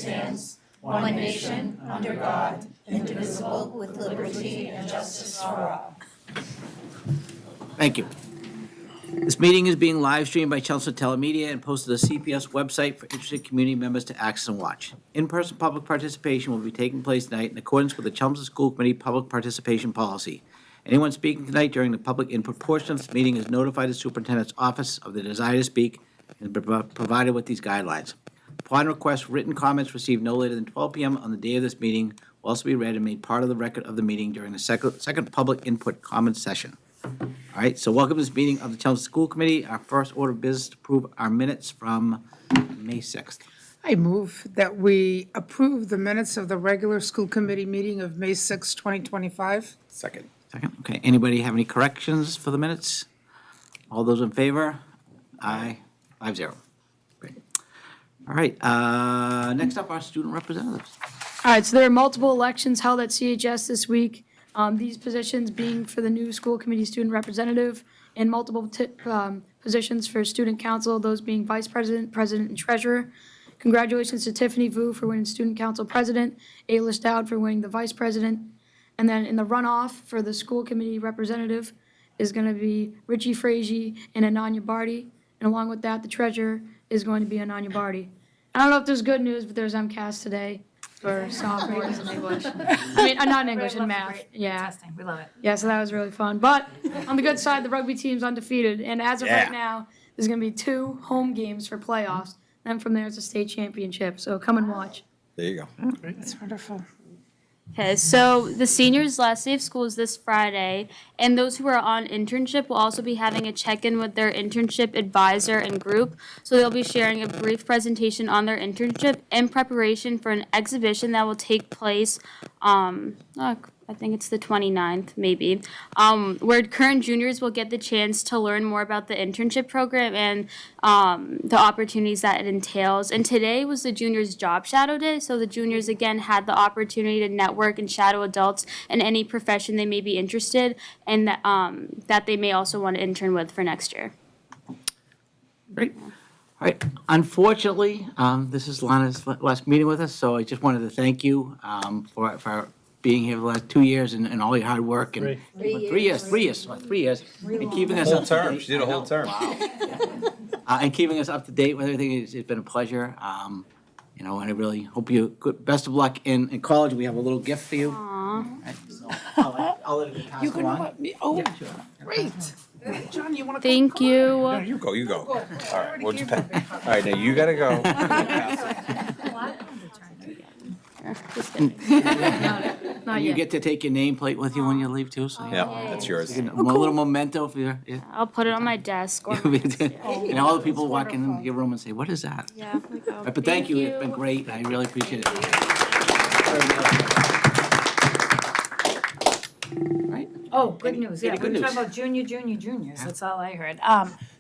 stands, one nation, under God, indivisible, with liberty and justice for all. Thank you. This meeting is being live streamed by Chelmsford Telemedia and posted to the CPS website for interested community members to access and watch. In-person public participation will be taking place tonight in accordance with the Chelmsford School Committee Public Participation Policy. Anyone speaking tonight during the public input portion of this meeting is notified the superintendent's office of the desire to speak and be provided with these guidelines. Upon request, written comments received no later than 12 p.m. on the day of this meeting will also be read and made part of the record of the meeting during the second public input comment session. All right, so welcome to this meeting of the Chelmsford School Committee. Our first order of business to approve our minutes from May 6th. I move that we approve the minutes of the regular school committee meeting of May 6, 2025. Second. Second, okay. Anybody have any corrections for the minutes? All those in favor? Aye, 5-0. Great. All right, next up, our student representatives. All right, so there are multiple elections held at CHS this week. These positions being for the new school committee student representative and multiple positions for student council, those being vice president, president, and treasurer. Congratulations to Tiffany Vu for winning student council president, Ayla Dowd for winning the vice president. And then in the runoff for the school committee representative is going to be Richie Frazee and Ananya Barty. And along with that, the treasurer is going to be Ananya Barty. I don't know if there's good news, but there's MCAS today for sophomores in English. I mean, not in English, in math. Yeah. Testing, we love it. Yeah, so that was really fun. But on the good side, the rugby team's undefeated. And as of right now, there's going to be 2 home games for playoffs. Then from there, it's a state championship. So come and watch. There you go. That's wonderful. Okay, so the seniors' last day of school is this Friday, and those who are on internship will also be having a check-in with their internship advisor and group. So they'll be sharing a brief presentation on their internship in preparation for an exhibition that will take place, I think it's the 29th, maybe, where current juniors will get the chance to learn more about the internship program and the opportunities that it entails. And today was the juniors' job shadow day, so the juniors again had the opportunity to network and shadow adults in any profession they may be interested in, that they may also want to intern with for next year. Great. All right. Unfortunately, this is Lana's last meeting with us, so I just wanted to thank you for being here the last 2 years and all your hard work and 3 years, and keeping us Whole up to term. date. She did a whole term. And keeping us up to date with everything. It's been a pleasure. And I really hope you good. Best of luck in college. We have a little gift for you. Aww. Right, so I'll let it pass You can along. let me, oh, great. John, you want to? Thank you. No, you go, you go. All right, we'll just all right, now you gotta go. Not You yet. get to take your nameplate with you when you leave too. So Yeah, that's yours. a little memento for your. Yeah. I'll put it on my desk. Or And all the people walk in your room and say, "What is that?" yeah, like, oh, But thank you. It's been great. I really appreciate it. Right? Oh, good news, yeah, Any good we're news? talking about juniors, that's all I heard.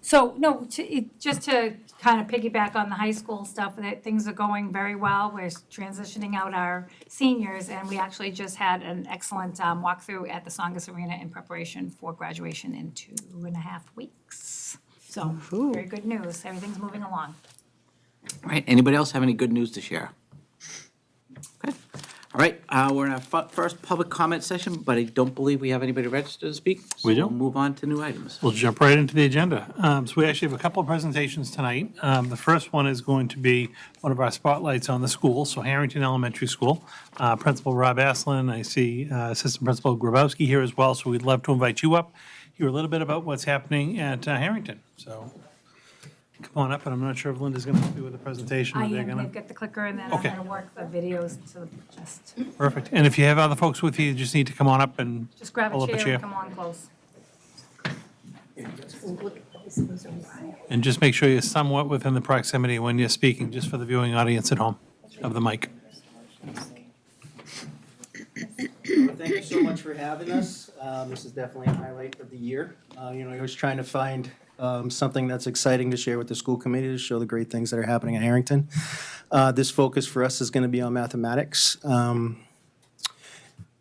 So, no, just to kind of piggyback on the high school stuff, that things are going very well. We're transitioning out our seniors, and we actually just had an excellent walkthrough at the Songus Arena in preparation for graduation in 2.5 weeks. So, very good news, everything's moving along. All right. Anybody else have any good news to share? Okay. All right. We're in our first public comment session, but I don't believe we have anybody registered to speak. So We don't. We'll move on to new items. We'll jump right into the agenda. So we actually have a couple of presentations tonight. The first one is going to be one of our spotlights on the school, so Harrington Elementary School. Principal Rob Aslin, I see Assistant Principal Grabowski here as well, so we'd love to invite you up, hear a little bit about what's happening at Harrington. So come on up, and I'm not sure if Linda's going to help you with the presentation. I or they're am, gonna- they've got the clicker, and then I'm Okay. gonna work the videos to the best. Perfect. And if you have other folks with you, you just need to come on up and Just grab pull a up a chair chair. and come on close. And just make sure you're somewhat within the proximity when you're speaking, just for the viewing audience at home, of the mic. Well, thank you so much for having us. This is definitely a highlight of the year. I was trying to find something that's exciting to share with the school committee to show the great things that are happening at Harrington. This focus for us is going to be on mathematics.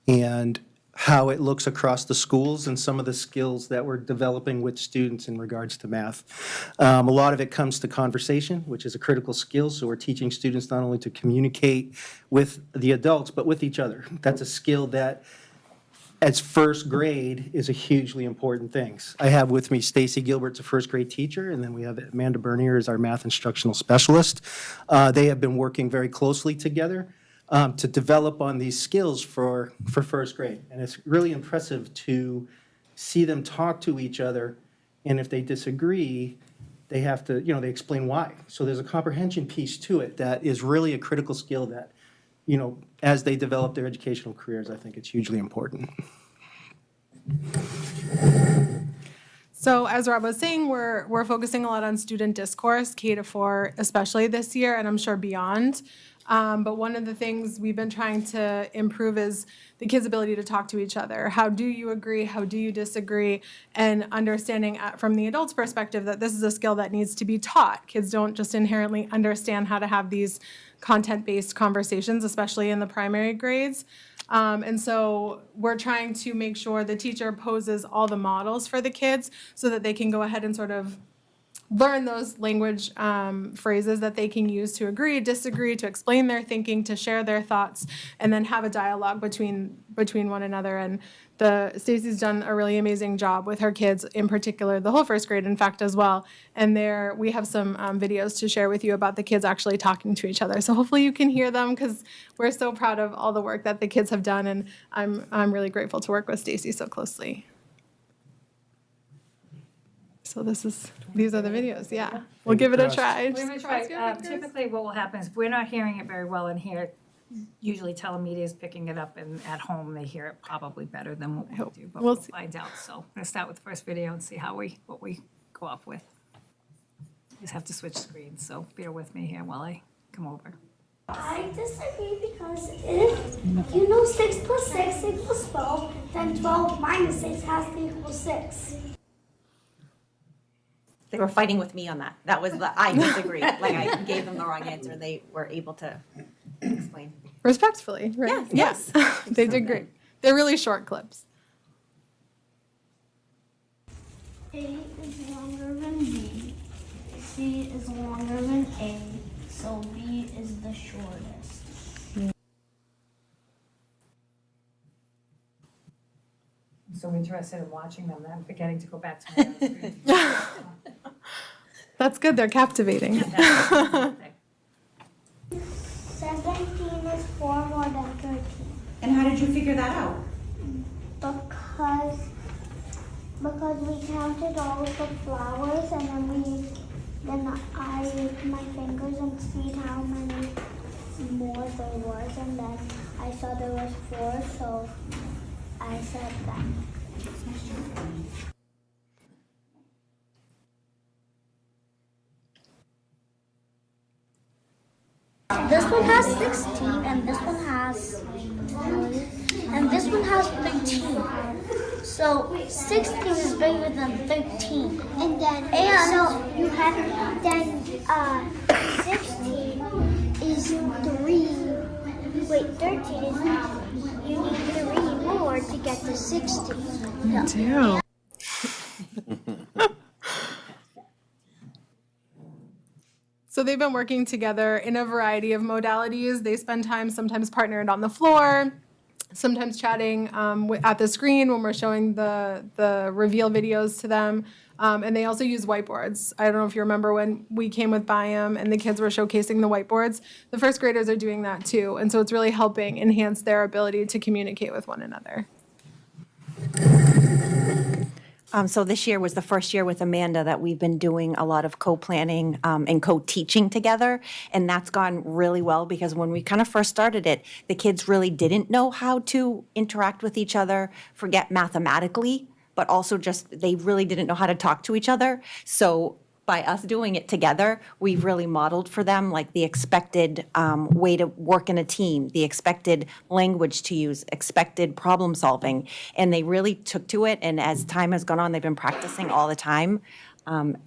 And how it looks across the schools and some of the skills that we're developing with students in regards to math. A lot of it comes to conversation, which is a critical skill, so we're teaching students not only to communicate with the adults, but with each other. That's a skill that, as first grade, is a hugely important thing. I have with me Stacy Gilbert's a first grade teacher, and then we have Amanda Bernier as our math instructional specialist. They have been working very closely together to develop on these skills for first grade. And it's really impressive to see them talk to each other, and if they disagree, they have to, they explain why. So there's a comprehension piece to it that is really a critical skill that, as they develop their educational careers, I think it's hugely important. So as Rob was saying, we're focusing a lot on student discourse, K to 4, especially this year, and I'm sure beyond. But one of the things we've been trying to improve is the kids' ability to talk to each other. How do you agree? How do you disagree? And understanding from the adult's perspective that this is a skill that needs to be taught. Kids don't just inherently understand how to have these content-based conversations, especially in the primary grades. And so we're trying to make sure the teacher poses all the models for the kids so that they can go ahead and sort of learn those language phrases that they can use to agree, disagree, to explain their thinking, to share their thoughts, and then have a dialogue between one another. And Stacey's done a really amazing job with her kids, in particular the whole first grade, in fact, as well. And we have some videos to share with you about the kids actually talking to each other. So hopefully you can hear them, because we're so proud of all the work that the kids have done, and I'm really grateful to work with Stacey so closely. So these are the videos, yeah. We'll give it a try. We're gonna try, typically what will happen is if we're not hearing it very well in here, usually telemedia is picking it up, and at home they hear it probably better than what we do, but We'll we'll see. find out. So I'm gonna start with the first video and see what we go up with. Just have to switch screens, so bear with me here while I come over. I disagree because if you know 6 plus 6 equals 12, then 12 minus 6 has to equal 6. They were fighting with me on that. That was I disagreed. Like I gave them the wrong answer. They were able to explain. Respectfully, right? Yes. They did great. They're really short clips. A is longer than B. C is longer than A. So B is the shortest. I'm so interested in watching them that I'm forgetting to go back to my other screen. That's good. They're captivating. 17 is 4 more than 13. And how did you figure that out? Because we counted all of the flowers, and then I used my fingers and see how many more there was, and then I saw there was 4, so I said that. This one has 16, and this one has 13. So 16 is bigger than 13. And so you have 16 is 3. Wait, 13 is you need 3 more to get to 16. You do. So they've been working together in a variety of modalities. They spend time sometimes partnered on the floor, sometimes chatting at the screen when we're showing the reveal videos to them. And they also use whiteboards. I don't know if you remember when we came with Biome and the kids were showcasing the whiteboards. The first graders are doing that too. And so it's really helping enhance their ability to communicate with one another. So this year was the first year with Amanda that we've been doing a lot of co-planning and co-teaching together. And that's gone really well because when we kind of first started it, the kids really didn't know how to interact with each other, forget mathematically, but also just they really didn't know how to talk to each other. So by us doing it together, we've really modeled for them like the expected way to work in a team, the expected language to use, expected problem solving. And they really took to it. And as time has gone on, they've been practicing all the time.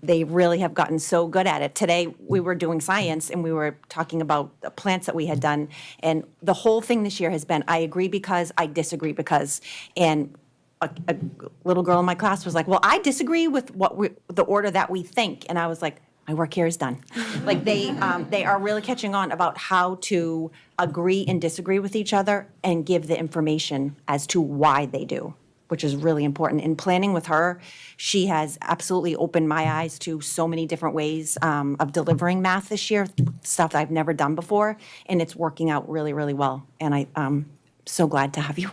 They really have gotten so good at it. Today, we were doing science, and we were talking about the plants that we had done, and the whole thing this year has been, I agree because, I disagree because. And a little girl in my class was like, well, I disagree with the order that we think. And I was like, my work here is done. Like, they are really catching on about how to agree and disagree with each other and give the information as to why they do, which is really important. In planning with her, she has absolutely opened my eyes to so many different ways of delivering math this year, stuff I've never done before, and it's working out really, really well. And I'm so glad to have you.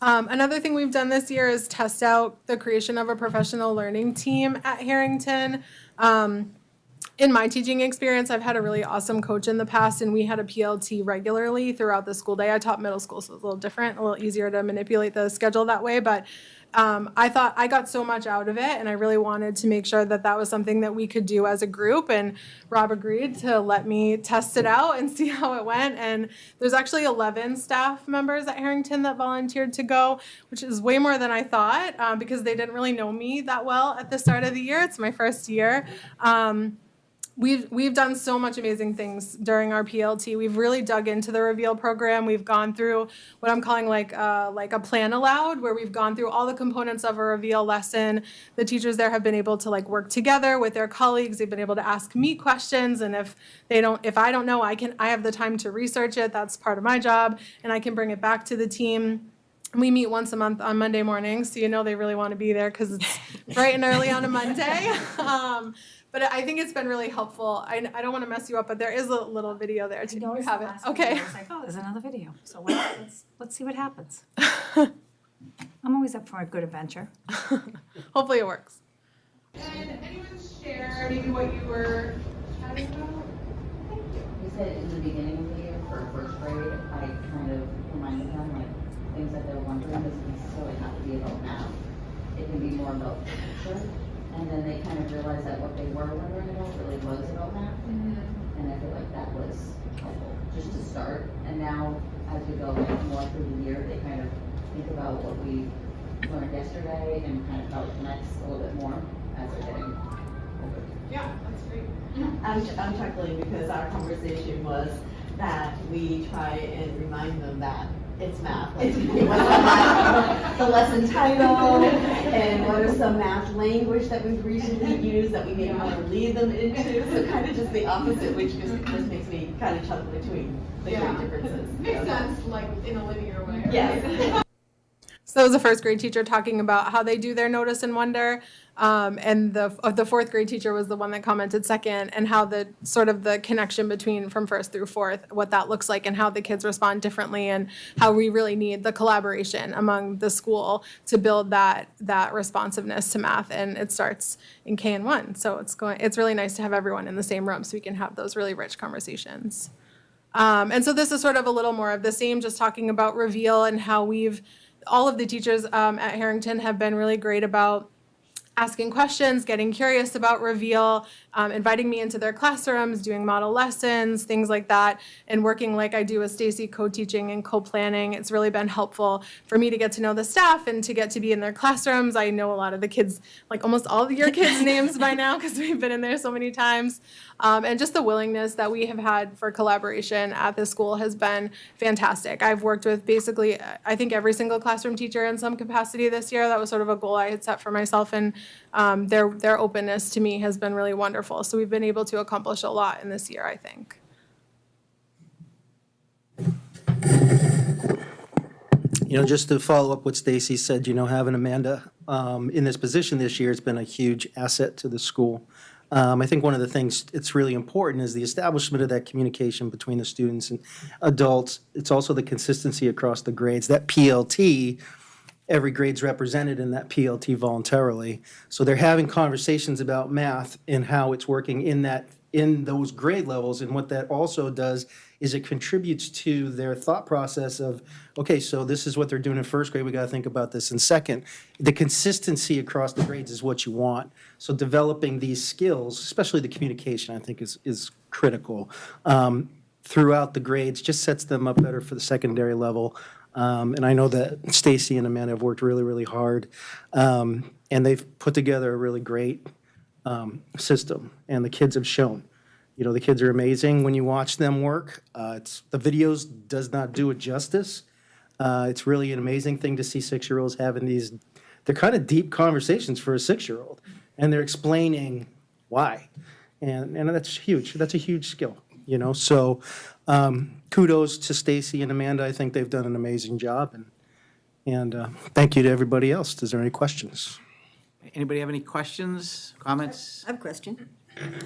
Another thing we've done this year is test out the creation of a professional learning team at Harrington. In my teaching experience, I've had a really awesome coach in the past, and we had a PLT regularly throughout the school day. I taught middle school, so it's a little different, a little easier to manipulate the schedule that way, but I thought I got so much out of it, and I really wanted to make sure that that was something that we could do as a group, and Rob agreed to let me test it out and see how it went. And there's actually 11 staff members at Harrington that volunteered to go, which is way more than I thought, because they didn't really know me that well at the start of the year. It's my first year. We've done so much amazing things during our PLT. We've really dug into the Reveal program. We've gone through what I'm calling like a plan aloud, where we've gone through all the components of a Reveal lesson. The teachers there have been able to like work together with their colleagues. They've been able to ask me questions, and if I don't know, I have the time to research it. That's part of my job, and I can bring it back to the team. We meet once a month on Monday mornings, so you know they really want to be there because it's bright and early on a Monday. But I think it's been really helpful. I don't want to mess you up, but there is a little video there. Do you have it? Okay. I was like, oh, there's another video. So let's see what happens. I'm always up for a good adventure. Hopefully it works. And anyone share maybe what you were chatting about? You said in the beginning of the year for first grade, I kind of reminded them like things that they're wondering doesn't necessarily have to be about math. It can be more about the future. And then they kind of realized that what they were wondering about really was about math. And I feel like that was helpful just to start. And now as we go more through the year, they kind of think about what we learned yesterday and kind of how it connects a little bit more as they're getting older. Yeah, that's great. I'm chuckling because our conversation was that we try and remind them that it's math. Like, the lesson title and what are some math language that we've recently used that we maybe want to lead them into. So kind of just the opposite, which just makes me kind of chuckle between the great differences. Makes sense, like in a linear way. Right? Yes. So that was a first grade teacher talking about how they do their notice and wonder. And the fourth grade teacher was the one that commented second, and how the sort of the connection between from first through fourth, what that looks like and how the kids respond differently, and how we really need the collaboration among the school to build that responsiveness to math. And it starts in KN1. So it's really nice to have everyone in the same room so we can have those really rich conversations. And so this is sort of a little more of the same, just talking about Reveal and how all of the teachers at Harrington have been really great about asking questions, getting curious about Reveal, inviting me into their classrooms, doing model lessons, things like that, and working like I do with Stacy, co-teaching and co-planning. It's really been helpful for me to get to know the staff and to get to be in their classrooms. I know a lot of the kids, like almost all of your kids' names by now because we've been in there so many times. And just the willingness that we have had for collaboration at the school has been fantastic. I've worked with basically, I think, every single classroom teacher in some capacity this year. That was sort of a goal I had set for myself, and their openness to me has been really wonderful. So we've been able to accomplish a lot in this year, I think. Just to follow up what Stacy said, having Amanda in this position this year has been a huge asset to the school. I think one of the things that's really important is the establishment of that communication between the students and adults. It's also the consistency across the grades. That PLT, every grade's represented in that PLT voluntarily. So they're having conversations about math and how it's working in those grade levels. And what that also does is it contributes to their thought process of, okay, so this is what they're doing in first grade, we got to think about this in second. The consistency across the grades is what you want. So developing these skills, especially the communication, I think is critical throughout the grades, just sets them up better for the secondary level. And I know that Stacy and Amanda have worked really, really hard. And they've put together a really great system, and the kids have shown. You know, the kids are amazing when you watch them work. The videos does not do it justice. It's really an amazing thing to see 6-year-olds having these, they're kind of deep conversations for a 6-year-old, and they're explaining why. And that's huge. That's a huge skill, you know? So kudos to Stacy and Amanda. I think they've done an amazing job. And thank you to everybody else. Is there any questions? Anybody have any questions, comments? I have a question.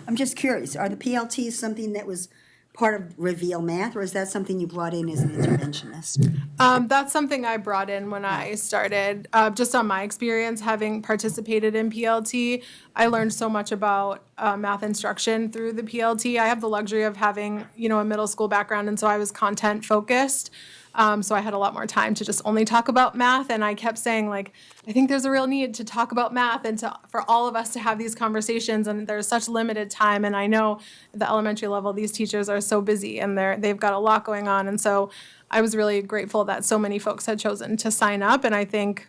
I'm just curious, are the PLTs something that was part of Reveal Math, or is that something you brought in as an interventionist? That's something I brought in when I started. Just on my experience, having participated in PLT, I learned so much about math instruction through the PLT. I have the luxury of having, a middle school background, and so I was content focused. So I had a lot more time to just only talk about math, and I kept saying, I think there's a real need to talk about math and for all of us to have these conversations, and there's such limited time, and I know at the elementary level, these teachers are so busy, and they've got a lot going on, and so I was really grateful that so many folks had chosen to sign up, and I think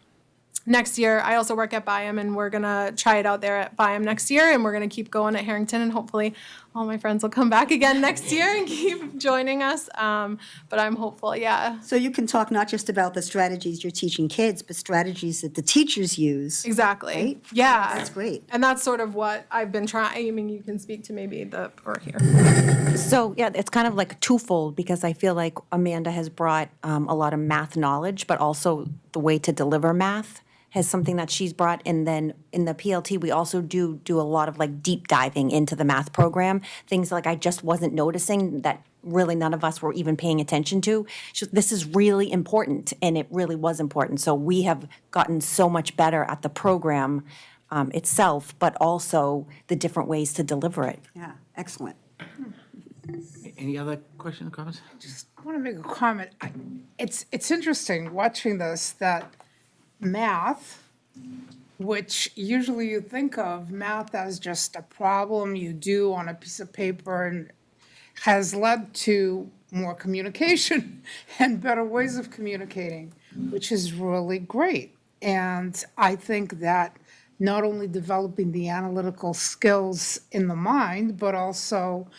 next year, I also work at Byam, and we're gonna try it out there at Byam next year, and we're gonna keep going at Harrington, and hopefully all my friends will come back again next year and keep joining us. But I'm hopeful, yeah. So you can talk not just about the strategies you're teaching kids, but strategies that the teachers use. Exactly. Right? Yeah. That's great. And that's sort of what I've been trying. I mean, you can speak to maybe or here. So, yeah, it's kind of like twofold, because I feel like Amanda has brought a lot of math knowledge, but also the way to deliver math has something that she's brought. And then in the PLT, we also do a lot of deep diving into the math program, things like I just wasn't noticing that really none of us were even paying attention to. This is really important, and it really was important. So we have gotten so much better at the program itself, but also the different ways to deliver it. Yeah, excellent. Any other questions or comments? I want to make a comment. It's interesting watching this, that math, which usually you think of math as just a problem you do on a piece of paper, and has led to more communication and better ways of communicating, which is really great. And I think that not only developing the analytical skills in the mind, but also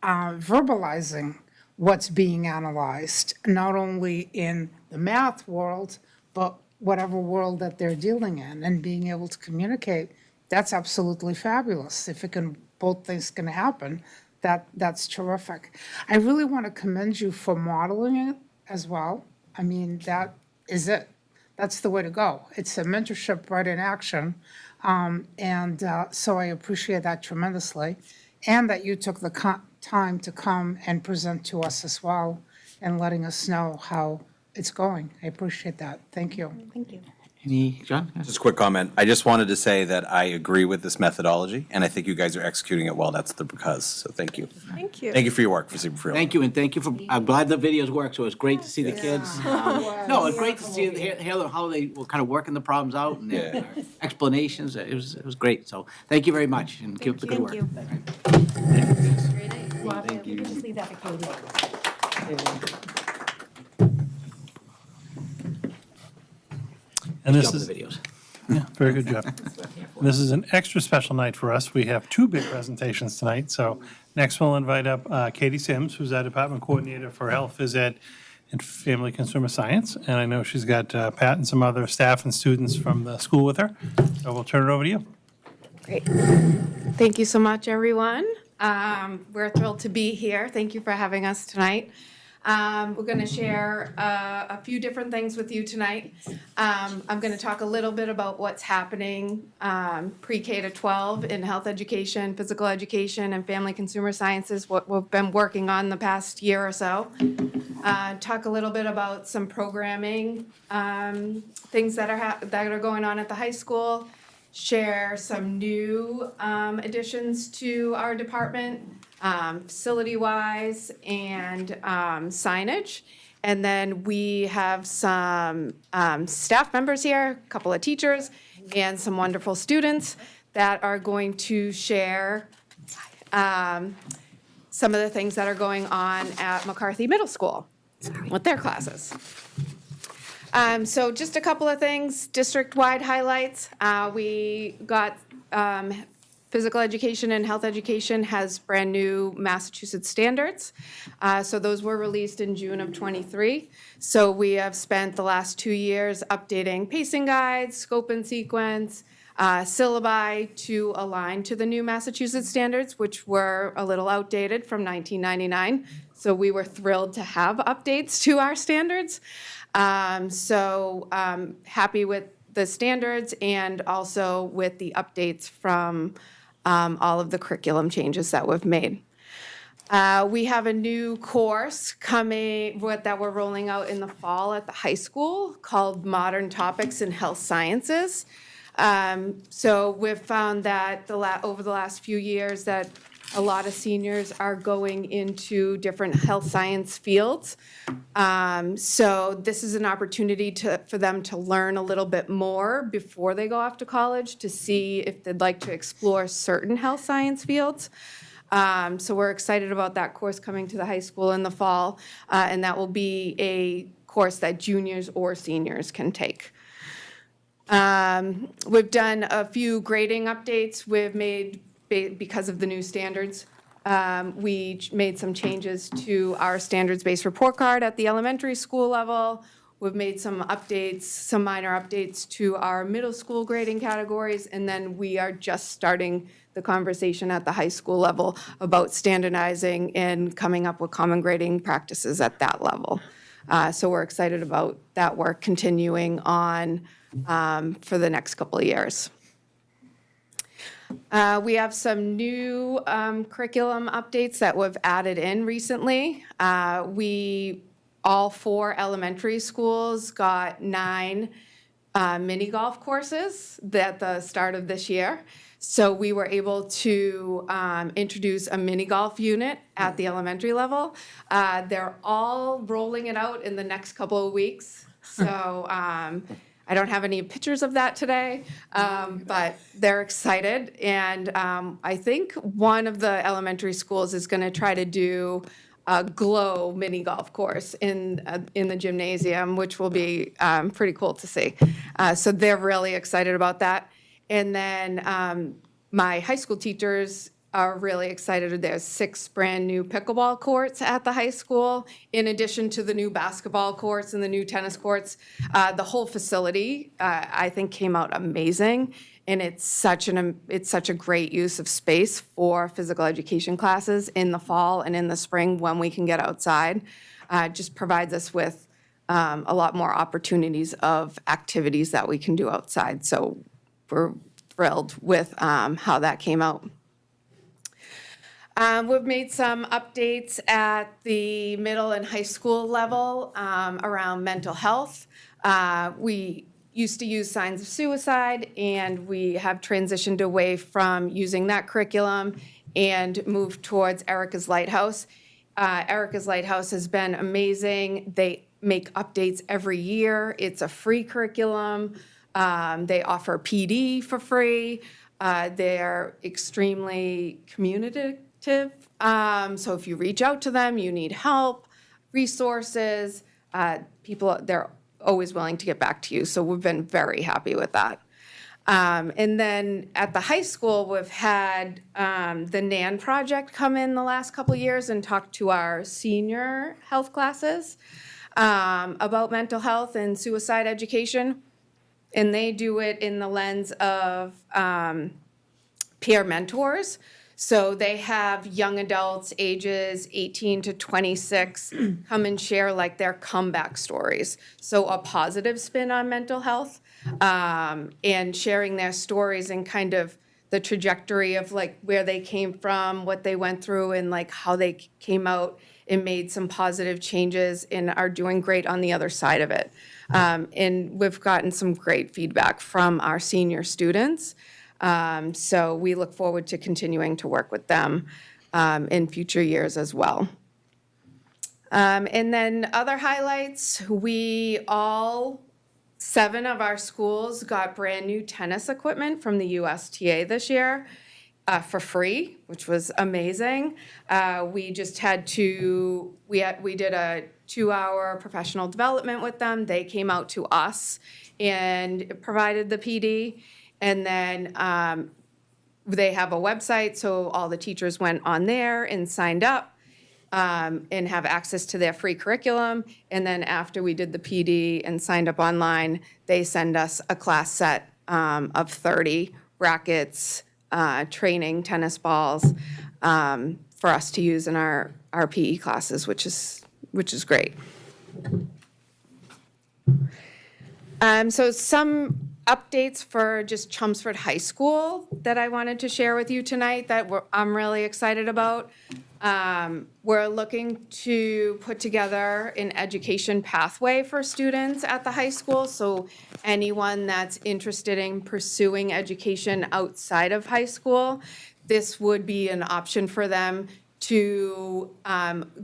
verbalizing what's being analyzed, not only in the math world, but whatever world that they're dealing in, and being able to communicate, that's absolutely fabulous. If both things can happen, that's terrific. I really want to commend you for modeling it as well. I mean, that is it. That's the way to go. It's a mentorship right in action. So I appreciate that tremendously. And that you took the time to come and present to us as well, and letting us know how it's going. I appreciate that. Thank you. Thank you. John? Just a quick comment. I just wanted to say that I agree with this methodology, and I think you guys are executing it well. That's the because, so thank you. Thank you. Thank you for your work for Super Free. Thank you, and thank you for, I'm glad the videos work, so it's great to see the kids. No, it's great to see, hear how they were kind of working the problems out, and their explanations. It was great, so thank you very much, and keep up the good work. Thank you. Just leave that for Katie. And this Jump is, the videos. yeah, very good job. This is an extra special night for us. We have two big presentations tonight. So next we'll invite up Katie Sims, who's our department coordinator for health, phys ed, and family consumer science. And I know she's got Pat and some other staff and students from the school with her. So we'll turn it over to you. Great. Thank you so much, everyone. We're thrilled to be here. Thank you for having us tonight. We're going to share a few different things with you tonight. I'm going to talk a little bit about what's happening pre-K to 12 in health education, physical education, and family consumer sciences, what we've been working on the past year or so. Talk a little bit about some programming, things that are going on at the high school. Share some new additions to our department, facility-wise and signage. And then we have some staff members here, a couple of teachers, and some wonderful students that are going to share some of the things that are going on at McCarthy Middle School with their classes. So just a couple of things, district-wide highlights. We got physical education and health education has brand-new Massachusetts standards. So those were released in June of '23. So we have spent the last 2 years updating pacing guides, scope and sequence, syllabi to align to the new Massachusetts standards, which were a little outdated from 1999. So we were thrilled to have updates to our standards. Happy with the standards and also with the updates from all of the curriculum changes that we've made. We have a new course that we're rolling out in the fall at the high school called Modern Topics in Health Sciences. So we've found that over the last few years that a lot of seniors are going into different health science fields. So this is an opportunity for them to learn a little bit more before they go off to college to see if they'd like to explore certain health science fields. So we're excited about that course coming to the high school in the fall, and that will be a course that juniors or seniors can take. We've done a few grading updates. We've made, because of the new standards, we made some changes to our standards-based report card at the elementary school level. We've made some updates, some minor updates to our middle school grading categories, and then we are just starting the conversation at the high school level about standardizing and coming up with common grading practices at that level. So we're excited about that work continuing on for the next couple of years. We have some new curriculum updates that we've added in recently. All 4 elementary schools got 9 mini golf courses at the start of this year. So we were able to introduce a mini golf unit at the elementary level. They're all rolling it out in the next couple of weeks. So I don't have any pictures of that today, but they're excited. And I think one of the elementary schools is going to try to do a glow mini golf course in the gymnasium, which will be pretty cool to see. So they're really excited about that. And then my high school teachers are really excited. There's 6 brand new pickleball courts at the high school, in addition to the new basketball courts and the new tennis courts. The whole facility, I think, came out amazing, and it's such a great use of space for physical education classes in the fall and in the spring when we can get outside. It just provides us with a lot more opportunities of activities that we can do outside. So we're thrilled with how that came out. We've made some updates at the middle and high school level around mental health. We used to use signs of suicide, and we have transitioned away from using that curriculum and moved towards Erica's Lighthouse. Erica's Lighthouse has been amazing. They make updates every year. It's a free curriculum. They offer PD for free. They're extremely communicative. So if you reach out to them, you need help, resources, they're always willing to get back to you. So we've been very happy with that. And then at the high school, we've had the NAN project come in the last couple of years and talk to our senior health classes about mental health and suicide education. And they do it in the lens of peer mentors. So they have young adults ages 18 to 26 come and share like their comeback stories. So a positive spin on mental health, and sharing their stories and kind of the trajectory of like where they came from, what they went through, and like how they came out and made some positive changes and are doing great on the other side of it. And we've gotten some great feedback from our senior students. So we look forward to continuing to work with them in future years as well. And then other highlights, all 7 of our schools got brand new tennis equipment from the USTA this year. for free, which was amazing. We just had to, we did a 2-hour professional development with them. They came out to us and provided the PD. And then they have a website, so all the teachers went on there and signed up and have access to their free curriculum. And then after we did the PD and signed up online, they send us a class set of 30 rackets, training, tennis balls for us to use in our PE classes, which is great. So some updates for just Chelmsford High School that I wanted to share with you tonight that I'm really excited about. We're looking to put together an education pathway for students at the high school. So anyone that's interested in pursuing education outside of high school, this would be an option for them to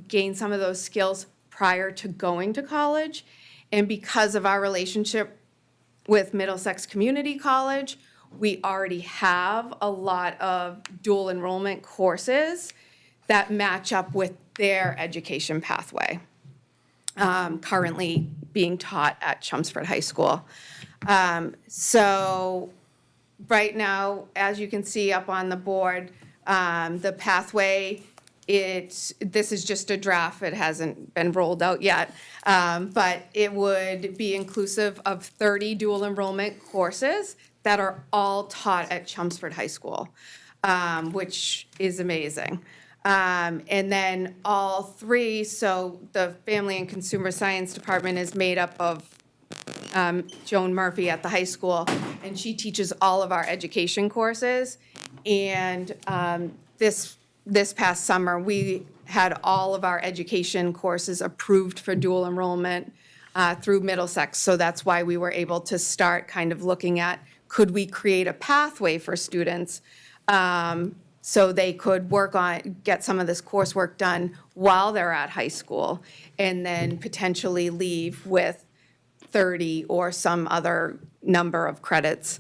gain some of those skills prior to going to college. And because of our relationship with Middlesex Community College, we already have a lot of dual enrollment courses that match up with their education pathway, currently being taught at Chelmsford High School. So right now, as you can see up on the board, the pathway, this is just a draft, it hasn't been rolled out yet, but it would be inclusive of 30 dual enrollment courses that are all taught at Chelmsford High School, which is amazing. And then all 3, so the Family and Consumer Science Department is made up of Joan Murphy at the high school, and she teaches all of our education courses. And this past summer, we had all of our education courses approved for dual enrollment through Middlesex. So that's why we were able to start kind of looking at, could we create a pathway for students so they could get some of this coursework done while they're at high school, and then potentially leave with 30 or some other number of credits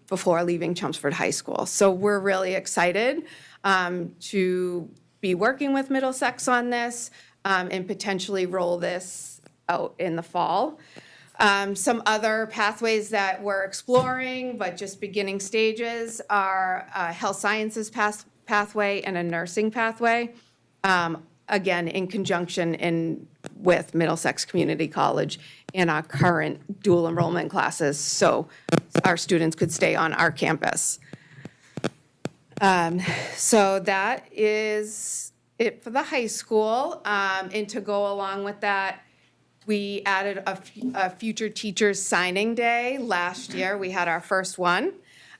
before leaving Chelmsford High School. So we're really excited to be working with Middlesex on this and potentially roll this out in the fall. Some other pathways that we're exploring, but just beginning stages, are a health sciences pathway and a nursing pathway, again, in conjunction with Middlesex Community College in our current dual enrollment classes, so our students could stay on our campus. So that is it for the high school. And to go along with that, we added a future teachers signing day. Last year, we had our first one.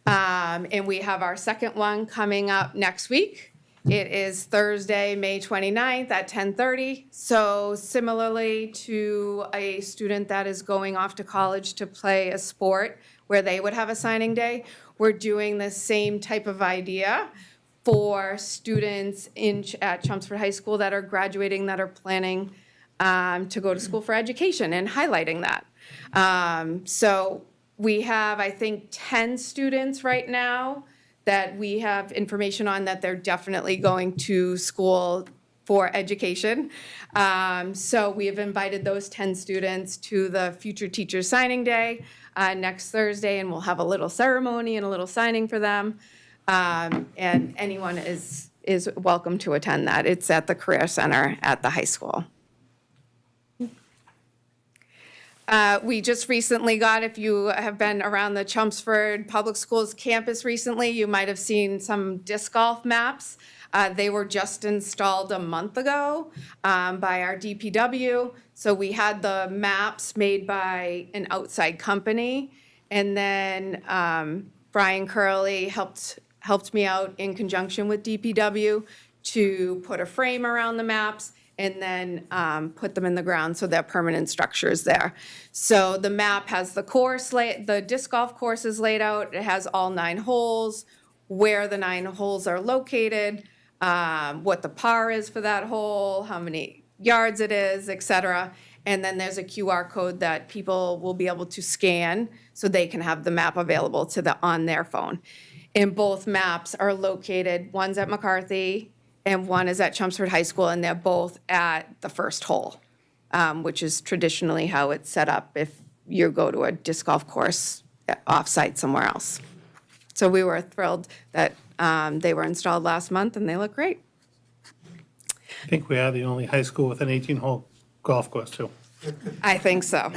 And we have our second one coming up next week. It is Thursday, May 29th at 10:30. So similarly to a student that is going off to college to play a sport where they would have a signing day, we're doing the same type of idea for students at Chelmsford High School that are graduating, that are planning to go to school for education, and highlighting that. So we have, I think, 10 students right now that we have information on that they're definitely going to school for education. So we have invited those 10 students to the Future Teachers Signing Day next Thursday, and we'll have a little ceremony and a little signing for them. And anyone is welcome to attend that. It's at the Career Center at the high school. We just recently got, if you have been around the Chelmsford Public Schools campus recently, you might have seen some disc golf maps. They were just installed a month ago by our DPW. So we had the maps made by an outside company. And then Brian Curley helped me out in conjunction with DPW to put a frame around the maps and then put them in the ground so they're permanent structures there. So the map has the disc golf course is laid out. It has all 9 holes, where the 9 holes are located, what the par is for that hole, how many yards it is, et cetera. And then there's a QR code that people will be able to scan so they can have the map available on their phone. And both maps are located, one's at McCarthy and one is at Chelmsford High School, and they're both at the first hole, which is traditionally how it's set up if you go to a disc golf course off-site somewhere else. So we were thrilled that they were installed last month, and they look great. I think we are the only high school with an 18-hole golf course, too. I think so,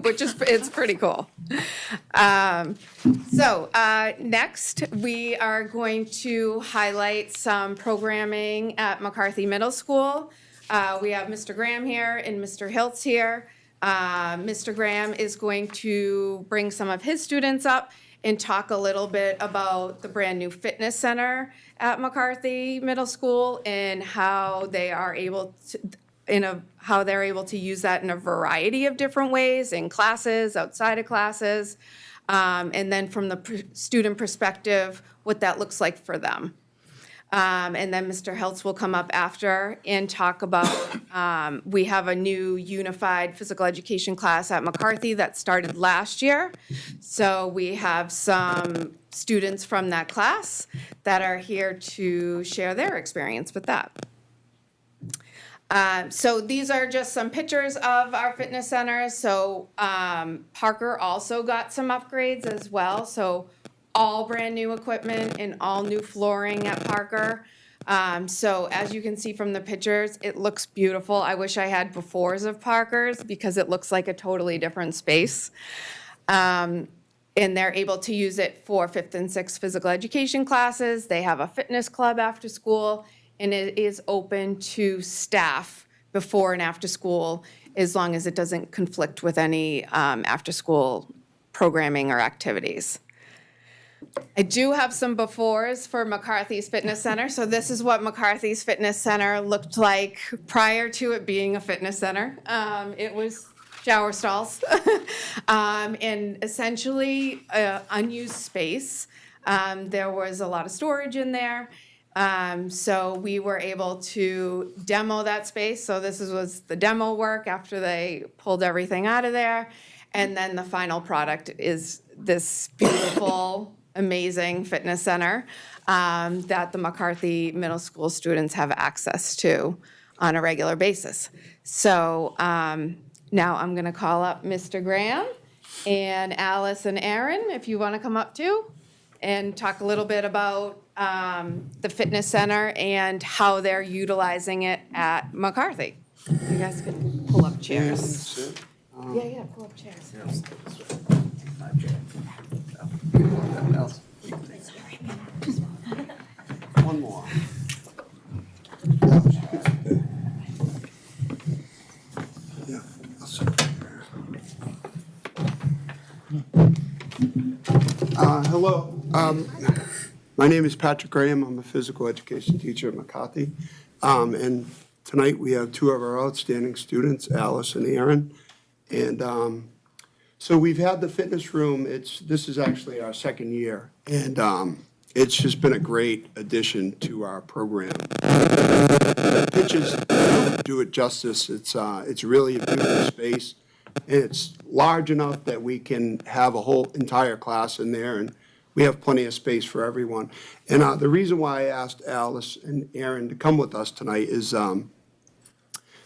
which is, it's pretty cool. Next, we are going to highlight some programming at McCarthy Middle School. We have Mr. Graham here and Mr. Hiltz here. Mr. Graham is going to bring some of his students up and talk a little bit about the brand-new fitness center at McCarthy Middle School and how they are able to, how they're able to use that in a variety of different ways, in classes, outside of classes, and then from the student perspective, what that looks like for them. And then Mr. Hiltz will come up after and talk about, we have a new unified physical education class at McCarthy that started last year. So we have some students from that class that are here to share their experience with that. So these are just some pictures of our fitness centers. So Parker also got some upgrades as well. So all brand new equipment and all new flooring at Parker. So as you can see from the pictures, it looks beautiful. I wish I had befores of Parker's because it looks like a totally different space. And they're able to use it for 5th and 6th physical education classes. They have a fitness club after school, and it is open to staff before and after school, as long as it doesn't conflict with any after-school programming or activities. I do have some befores for McCarthy's Fitness Center. So this is what McCarthy's Fitness Center looked like prior to it being a fitness center. It was shower stalls and essentially unused space. There was a lot of storage in there. So we were able to demo that space. So this was the demo work after they pulled everything out of there. And then the final product is this beautiful, amazing fitness center that the McCarthy Middle School students have access to on a regular basis. So now I'm going to call up Mr. Graham and Alice and Aaron, if you want to come up too, and talk a little bit about the fitness center and how they're utilizing it at McCarthy. You guys can pull up chairs. Yeah, pull up chairs. One more. Yeah, I'll sit hello. My name is Patrick Graham. I'm a physical education teacher at McCarthy. And tonight we have two of our outstanding students, Alice and Aaron. And so we've had the fitness room. This is actually our second year. And it's just been a great addition to our program. The pictures don't do it justice. It's really a beautiful space. And it's large enough that we can have a whole entire class in there, and we have plenty of space for everyone. And the reason why I asked Alice and Aaron to come with us tonight is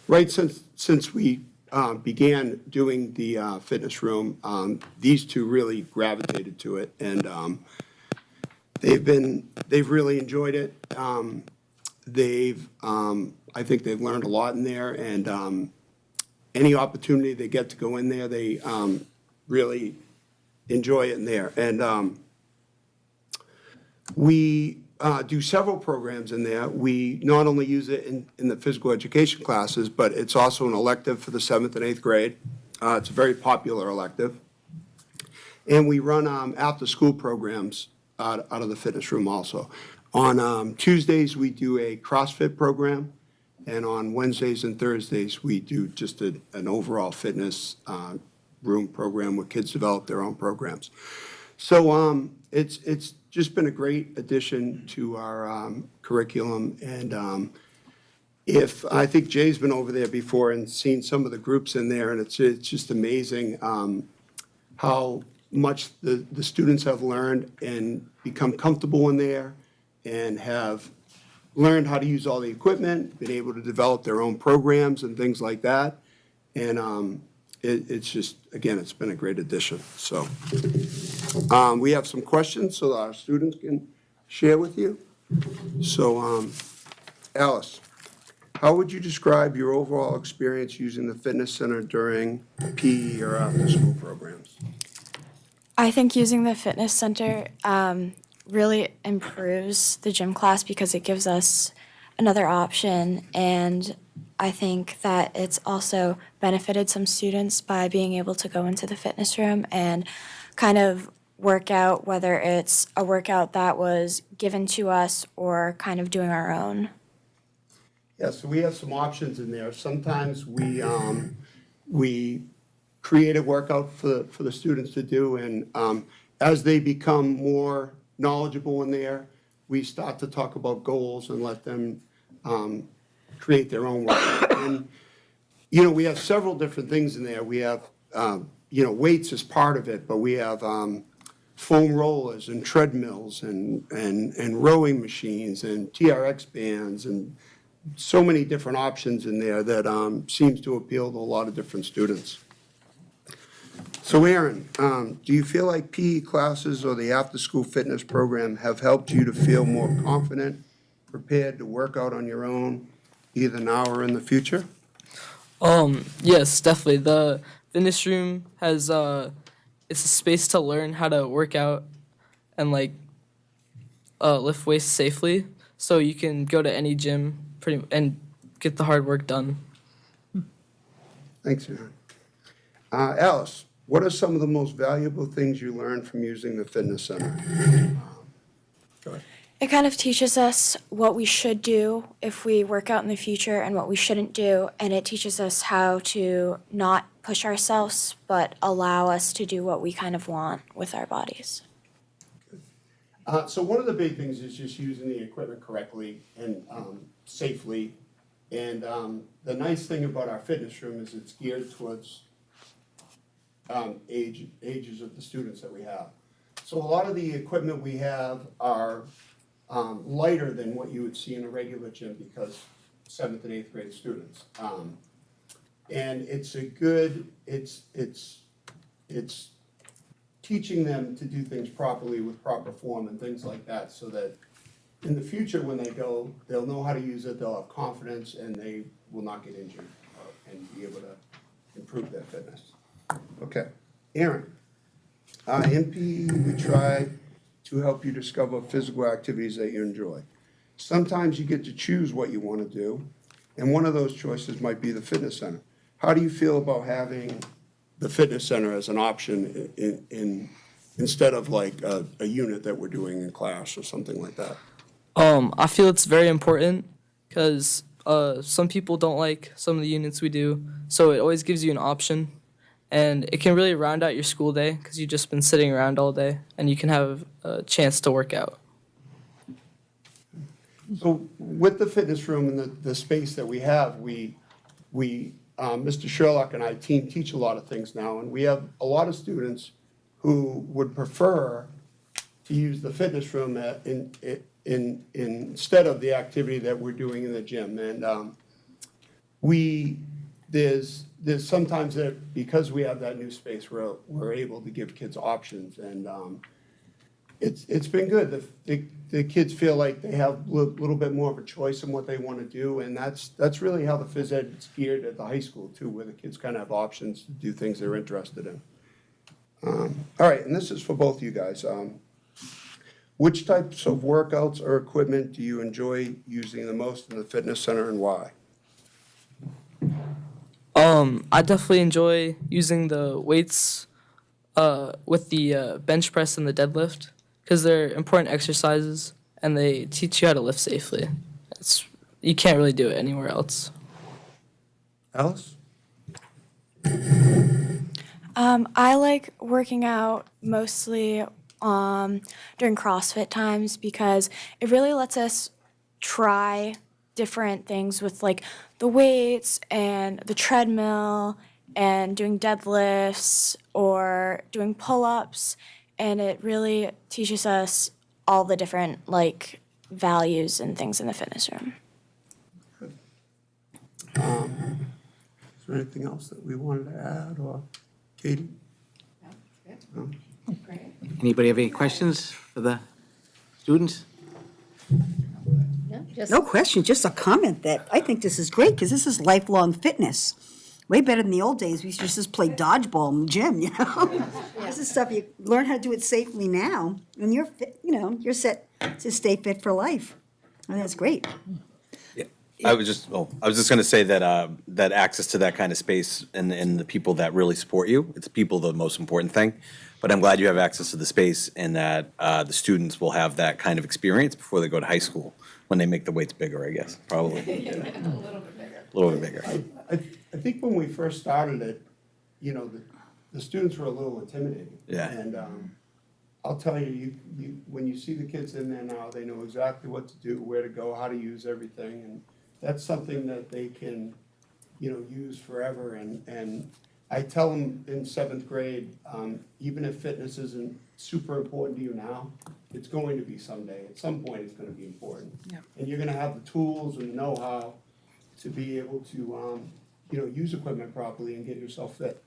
right since we began doing the fitness room, these two really gravitated to it, and they've really enjoyed it. I think they've learned a lot in there, and any opportunity they get to go in there, they really enjoy it in there. And we do several programs in there. We not only use it in the physical education classes, but it's also an elective for the 7th and 8th grade. It's a very popular elective. And we run after-school programs out of the fitness room also. On Tuesdays, we do a CrossFit program. And on Wednesdays and Thursdays, we do just an overall fitness room program where kids develop their own programs. So it's just been a great addition to our curriculum. And I think Jay's been over there before and seen some of the groups in there, and it's just amazing how much the students have learned and become comfortable in there and have learned how to use all the equipment, been able to develop their own programs and things like that. And it's just, again, it's been a great addition. So we have some questions so that our students can share with you. So Alice, how would you describe your overall experience using the fitness center during PE or after-school programs? I think using the fitness center really improves the gym class because it gives us another option, and I think that it's also benefited some students by being able to go into the fitness room and kind of work out, whether it's a workout that was given to us or kind of doing our own. Yeah, so we have some options in there. Sometimes we create a workout for the students to do, and as they become more knowledgeable in there, we start to talk about goals and let them create their own workout. And, we have several different things in there. We have, weights as part of it, but we have foam rollers and treadmills and rowing machines and TRX bands and so many different options in there that seems to appeal to a lot of different students. So Aaron, do you feel like PE classes or the after-school fitness program have helped you to feel more confident, prepared to work out on your own, either now or in the future? Yes, definitely. The fitness room has it's a space to learn how to work out and lift weights safely. So you can go to any gym and get the hard work done. Thanks, Aaron. Alice, what are some of the most valuable things you learned from using the fitness center? Go ahead. It kind of teaches us what we should do if we work out in the future and what we shouldn't do, and it teaches us how to not push ourselves, but allow us to do what we kind of want with our bodies. So one of the big things is just using the equipment correctly and safely. And the nice thing about our fitness room is it's geared towards ages of the students that we have. So a lot of the equipment we have are lighter than what you would see in a regular gym because 7th and 8th grade students. And it's teaching them to do things properly with proper form and things like that, so that in the future when they go, they'll know how to use it, they'll have confidence, and they will not get injured and be able to improve their fitness. Okay, Aaron, in PE, we try to help you discover physical activities that you enjoy. Sometimes you get to choose what you want to do, and one of those choices might be the fitness center. How do you feel about having the fitness center as an option instead of like a unit that we're doing in class or something like that? I feel it's very important because some people don't like some of the units we do, so it always gives you an option, and it can really round out your school day because you've just been sitting around all day, and you can have a chance to work out. So with the fitness room and the space that we have, Mr. Sherlock and I teach a lot of things now, and we have a lot of students who would prefer to use the fitness room instead of the activity that we're doing in the gym. And there's sometimes that because we have that new space, we're able to give kids options, and it's been good. The kids feel like they have a little bit more of a choice in what they want to do, and that's really how the phys ed is geared at the high school too, where the kids kind of have options to do things they're interested in. All right, and this is for both of you guys. Which types of workouts or equipment do you enjoy using the most in the fitness center, and why? I definitely enjoy using the weights with the bench press and the deadlift because they're important exercises and they teach you how to lift safely. You can't really do it anywhere else. Alice? I like working out mostly during CrossFit times because it really lets us try different things with like the weights and the treadmill and doing deadlifts or doing pull-ups, and it really teaches us all the different like values and things in the fitness room. Is there anything else that we wanted to add, or Katie? No? Anybody have any questions for the students? No question, just a comment that I think this is great, because this is lifelong fitness. Way better than the old days, we used to just play dodgeball in the gym, you know? This is stuff, you learn how to do it safely now, and you're fit, you know, you're set to stay fit for life. And that's great. I was just going to say that that access to that kind of space and the people that really support you, it's people the most important thing. But I'm glad you have access to the space and that the students will have that kind of experience before they go to high school, when they make the weights bigger, I guess, probably. A little bit bigger. I think when we first started it, you know, the students were a little intimidating. Yeah. And I'll tell you, when you see the kids in there now, they know exactly what to do, where to go, how to use everything, and that's something that they can, you know, use forever. And I tell them in 7th grade, even if fitness isn't super important to you now, it's going to be someday. At some point, it's going to be important. Yeah. And you're going to have the tools and the know-how to be able to, you know, use equipment properly and get yourself fit.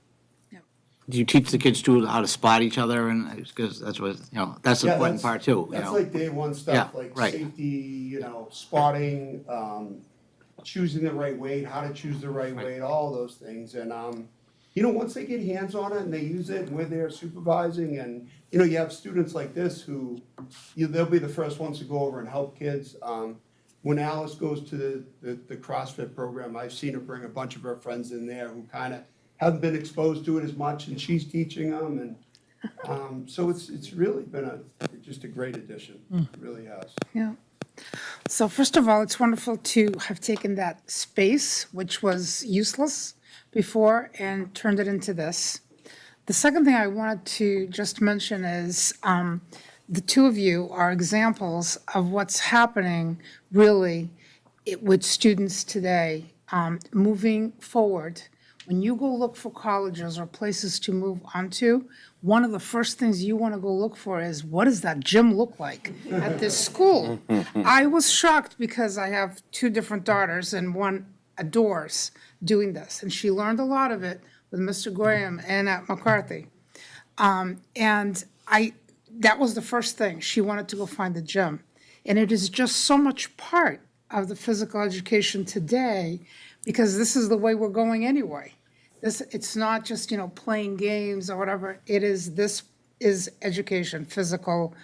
Do you teach the kids too how to spot each other, and, because that's what, you know, that's the Yeah, important part too, you That's know? like day one stuff, Yeah, like right. safety, you know, spotting, choosing the right weight, how to choose the right weight, all those things. And, you know, once they get hands on it and they use it and we're there supervising, and, you know, you have students like this who, they'll be the first ones to go over and help kids. When Alice goes to the CrossFit program, I've seen her bring a bunch of her friends in there who kind of haven't been exposed to it as much, and she's teaching them. And so it's really been just a great addition. It really has. Yeah. So first of all, it's wonderful to have taken that space, which was useless before, and turned it into this. The second thing I wanted to just mention is the two of you are examples of what's happening really with students today. Moving forward, when you go look for colleges or places to move onto, one of the first things you want to go look for is, what does that gym look like at this school? I was shocked because I have 2 different daughters, and one adores doing this, and she learned a lot of it with Mr. Graham and at McCarthy. And that was the first thing. She wanted to go find the gym. And it is just so much part of the physical education today, because this is the way we're going anyway. It's not just, you know, playing games or whatever. This is education, physical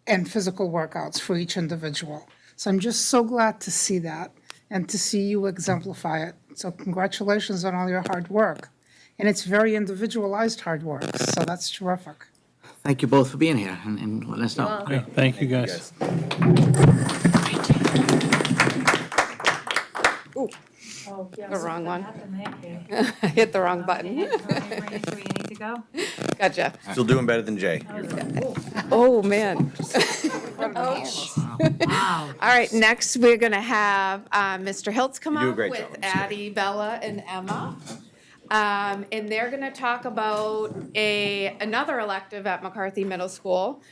workouts for each individual. So I'm just so glad to see that and to see you exemplify it. So congratulations on all your hard work. And it's very individualized hard work, so that's terrific. Thank you both for being here and letting us know. Yeah, thank you, guys. Oh, yeah. The wrong one. What happened there, Kate? I hit the wrong button. Okay, where you need to go? Gotcha. Still doing better than Jay. Oh, man. Wow. All right, next, we're going to have Mr. Hiltz come You do a up great with job. Addie, Bella, and Emma. And they're going to talk about another elective at McCarthy Middle School,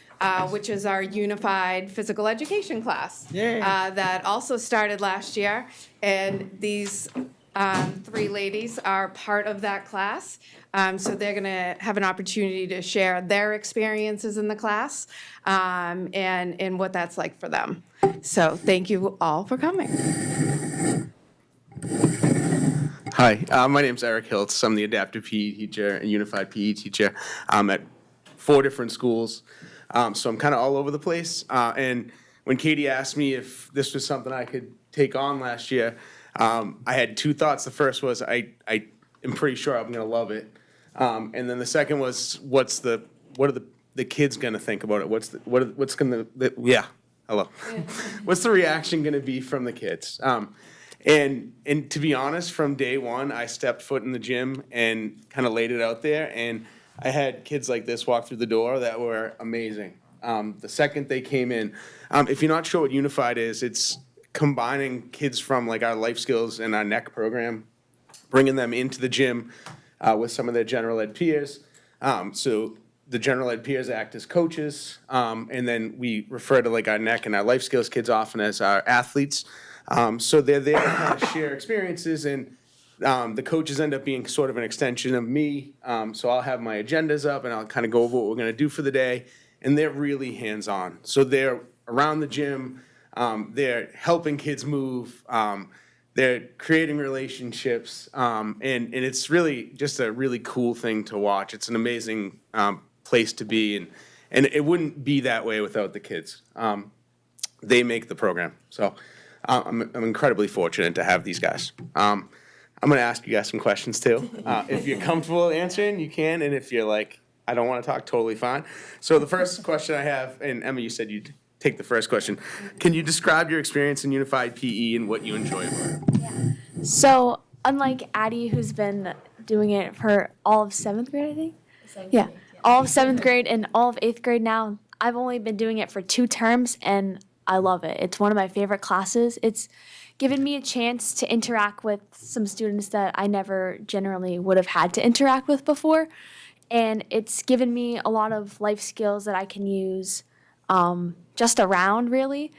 which is our unified physical education class. That also started last year. And these 3 ladies are part of that class. So they're going to have an opportunity to share their experiences in the class and what that's like for them. So thank you all for coming. Hi, my name's Eric Hiltz. I'm the adaptive PE teacher and unified PE teacher at 4 different schools. So I'm kind of all over the place. And when Katie asked me if this was something I could take on last year, I had 2 thoughts. The first was I am pretty sure I'm going to love it. And then the second was what are the kids going to think about it? What's going to hello. What's the reaction going to be from the kids? And to be honest, from day one, I stepped foot in the gym and kind of laid it out there. And I had kids like this walk through the door that were amazing. The second they came in, if you're not sure what Unified is, it's combining kids from like our life skills and our NEC program, bringing them into the gym with some of their general ed peers. So the general ed peers act as coaches, and then we refer to like our NEC and our life skills kids often as our athletes. So they're there to kind of share experiences, and the coaches end up being sort of an extension of me. So I'll have my agendas up and I'll kind of go over what we're going to do for the day, and they're really hands-on. So they're around the gym, they're helping kids move, they're creating relationships, and it's really just a really cool thing to watch. It's an amazing place to be, and it wouldn't be that way without the kids. They make the program. So I'm incredibly fortunate to have these guys. I'm going to ask you guys some questions too. If you're comfortable answering, you can, and if you're like, I don't want to talk, totally fine. So the first question I have, and Emma, you said you'd take the first question. Can you describe your experience in Unified PE and what you enjoy about it? So, unlike Addie, who's been doing it for all of 7th grade, I think? Yeah, all of 7th grade and all of 8th grade now, I've only been doing it for 2 terms, and I love it. It's one of my favorite classes. It's given me a chance to interact with some students that I never generally would have had to interact with before, and it's given me a lot of life skills that I can use just around, really,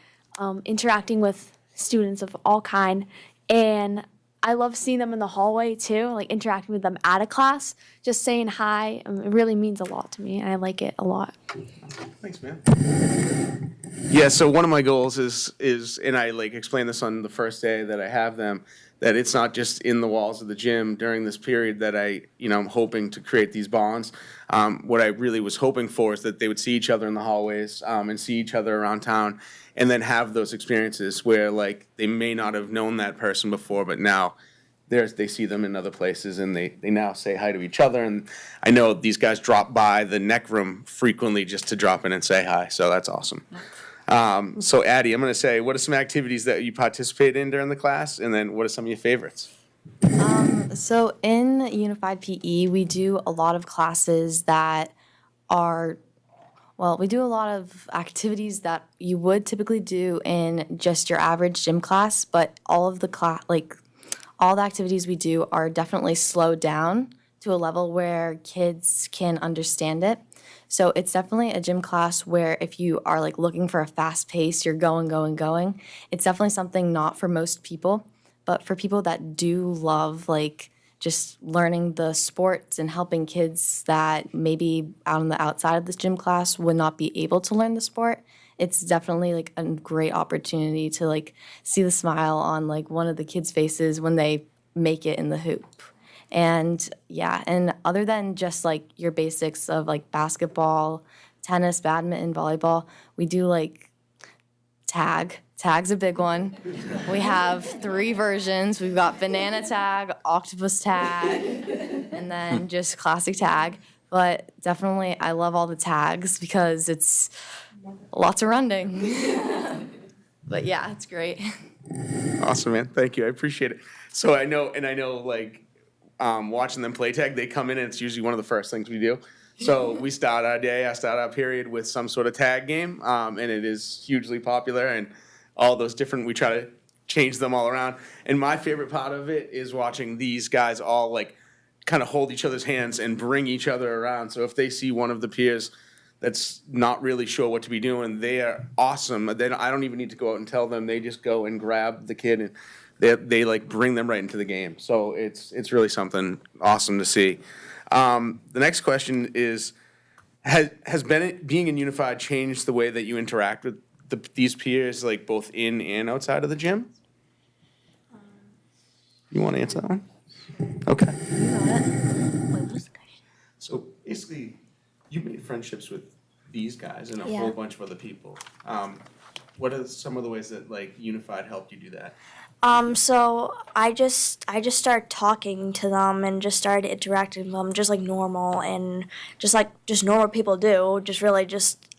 interacting with students of all kind. And I love seeing them in the hallway too, like interacting with them at a class, just saying hi. It really means a lot to me, and I like it a lot. Thanks, man. Yeah, so one of my goals is, and I like explain this on the first day that I have them, that it's not just in the walls of the gym during this period that I'm hoping to create these bonds. What I really was hoping for is that they would see each other in the hallways, and see each other around town, and then have those experiences where like they may not have known that person before, but now they see them in other places, and they now say hi to each other. And I know these guys drop by the NEC room frequently just to drop in and say hi, so that's awesome. So Addie, I'm going to say, what are some activities that you participate in during the class, and then what are some of your favorites? So in Unified PE, we do a lot of classes that are, well, we do a lot of activities that you would typically do in just your average gym class, but all of the all the activities we do are definitely slowed down to a level where kids can understand it. So it's definitely a gym class where if you are like looking for a fast pace, you're going. It's definitely something not for most people, but for people that do love like just learning the sports and helping kids that maybe out on the outside of this gym class would not be able to learn the sport, it's definitely like a great opportunity to like see the smile on like one of the kids' faces when they make it in the hoop. And yeah, and other than just like your basics of like basketball, tennis, badminton, volleyball, we do like tag. Tag's a big one. We have 3 versions. We've got banana tag, octopus tag, and then just classic tag. But definitely I love all the tags because it's lots of running. But yeah, it's great. Awesome, man. Thank you. I appreciate it. So I know like, watching them play tag, they come in and it's usually one of the first things we do. So we start our period with some sort of tag game, and it is hugely popular, and all those different, we try to change them all around. And my favorite part of it is watching these guys all like kind of hold each other's hands and bring each other around. So if they see one of the peers that's not really sure what to be doing, they are awesome. I don't even need to go out and tell them. They just go and grab the kid and they like bring them right into the game. So it's really something awesome to see. The next question is, has being in Unified changed the way that you interact with these peers, like both in and outside of the gym? You want to answer that one? Okay. So basically, you made friendships with these guys and a whole bunch of other people. What are some of the ways that like Unified helped you do that? So I just started talking to them and just started interacting with them just like normal and just normal people do.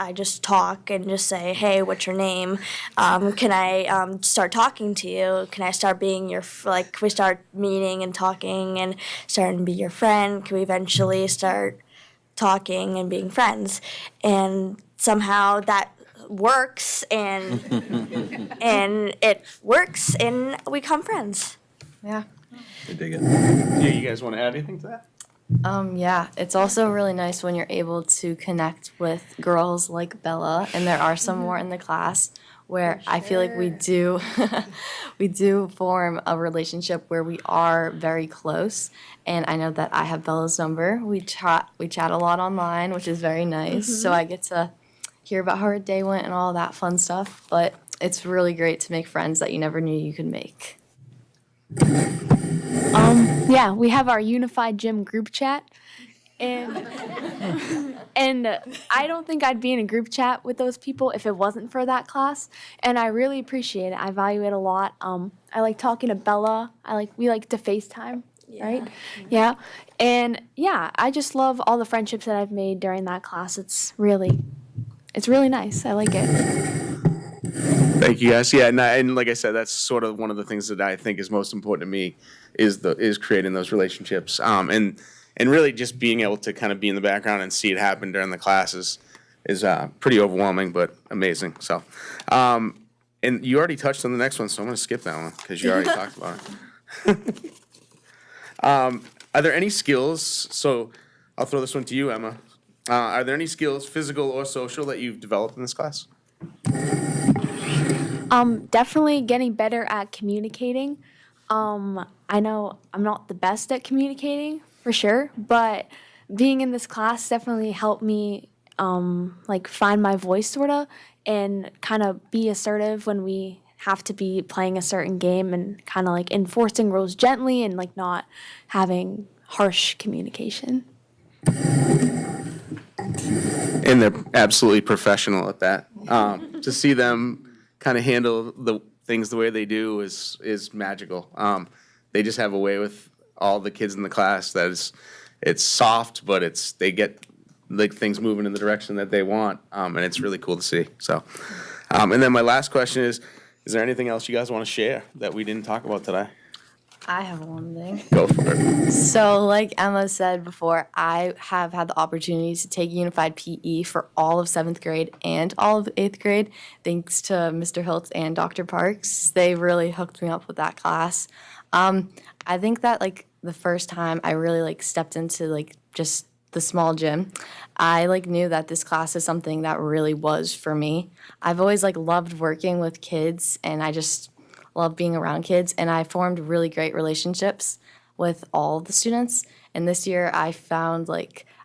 I just talk and just say, hey, what's your name? Can I start talking to you? Can I start being can we start meeting and talking and starting to be your friend? Can we eventually start talking and being friends? And somehow that works and it works and we become friends. Yeah. I dig it. Yeah, you guys want to add anything to that? Yeah, it's also really nice when you're able to connect with girls like Bella, and there are some more in the class where I feel like we do we do form a relationship where we are very close. And I know that I have Bella's number. We chat a lot online, which is very nice. So I get to hear about how her day went and all that fun stuff. But it's really great to make friends that you never knew you could make. Yeah, we have our unified gym group chat. And I don't think I'd be in a group chat with those people if it wasn't for that class. And I really appreciate it. I value it a lot. I like talking to Bella. We like to FaceTime, right? Yeah. And yeah, I just love all the friendships that I've made during that class. It's really nice. I like it. Thank you, guys. Yeah, and like I said, that's sort of one of the things that I think is most important to me is creating those relationships. And really just being able to kind of be in the background and see it happen during the classes is pretty overwhelming, but amazing. So, and you already touched on the next one, so I'm going to skip that one because you already talked about it. Are there any skills? So I'll throw this one to you, Emma. Are there any skills, physical or social, that you've developed in this class? Definitely getting better at communicating. I know I'm not the best at communicating, for sure, but being in this class definitely helped me find my voice sorta and kind of be assertive when we have to be playing a certain game and kind of like enforcing rules gently and like not having harsh communication. And they're absolutely professional at that. To see them kind of handle the things the way they do is magical. They just have a way with all the kids in the class that it's soft, but they get like things moving in the direction that they want, and it's really cool to see. So, and then my last question is there anything else you guys want to share that we didn't talk about today? I have one thing. Go for it. So, like Emma said before, I have had the opportunity to take unified PE for all of 7th grade and all of 8th grade, thanks to Mr. Hiltz and Dr. Parks. They really hooked me up with that class. I think that the first time I really stepped into just the small gym, I knew that this class is something that really was for me. I've always loved working with kids, and I just love being around kids, and I formed really great relationships with all the students. And this year I found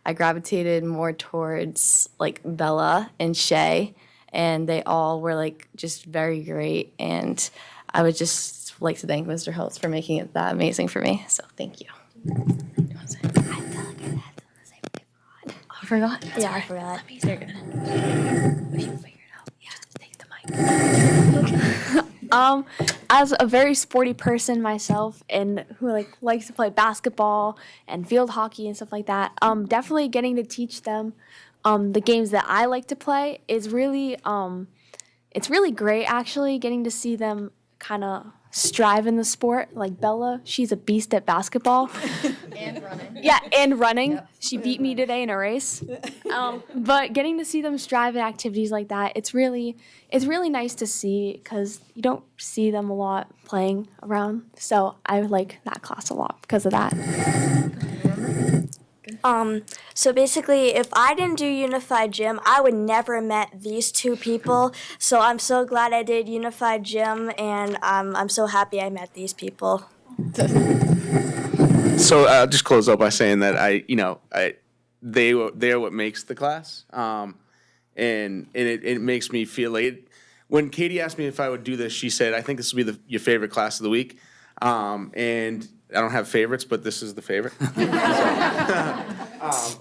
I gravitated more towards Bella and Shay, and they all were just very great. And I would just like to thank Mr. Holtz for making it that amazing for me. So thank you. I forgot. Yeah, I forgot. You're good. We should figure it out. Yeah, take the mic. As a very sporty person myself, and who likes to play basketball and field hockey and stuff like that, definitely getting to teach them the games that I like to play is really it's really great actually, getting to see them kind of strive in the sport. Like Bella, she's a beast at basketball. And running. Yeah, and running. Yep. She beat me today in a race. But getting to see them strive in activities like that, it's really nice to see because you don't see them a lot playing around. So I like that class a lot because of that. So basically, if I didn't do Unified Gym, I would never have met these two people. So I'm so glad I did Unified Gym, and I'm so happy I met these people. So I'll just close up by saying that they're what makes the class, and it makes me feel late. When Katie asked me if I would do this, she said, "I think this will be your favorite class of the week," and I don't have favorites, but this is the favorite.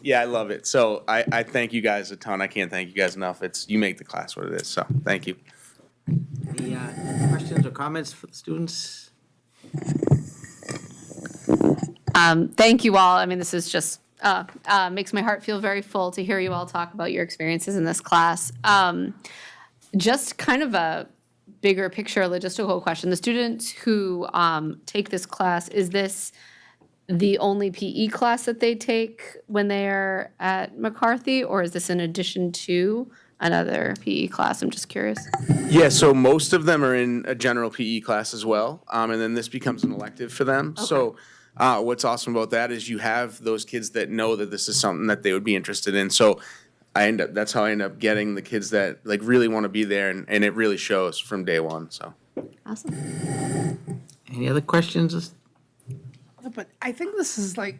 Yeah, I love it. So I thank you guys a ton. I can't thank you guys enough. You make the class what it is. So thank you. Any questions or comments for the students? Thank you all. I mean, this is just makes my heart feel very full to hear you all talk about your experiences in this class. Just kind of a bigger picture logistical question. The students who take this class, is this the only PE class that they take when they're at McCarthy, or is this in addition to another PE class? I'm just curious. Yeah, so most of them are in a general PE class as well, and then this becomes an elective for them. Okay. So what's awesome about that is you have those kids that know that this is something that they would be interested in. So that's how I end up getting the kids that like really want to be there, and it really shows from day one, so. Awesome. Any other questions? No, but I think this is like,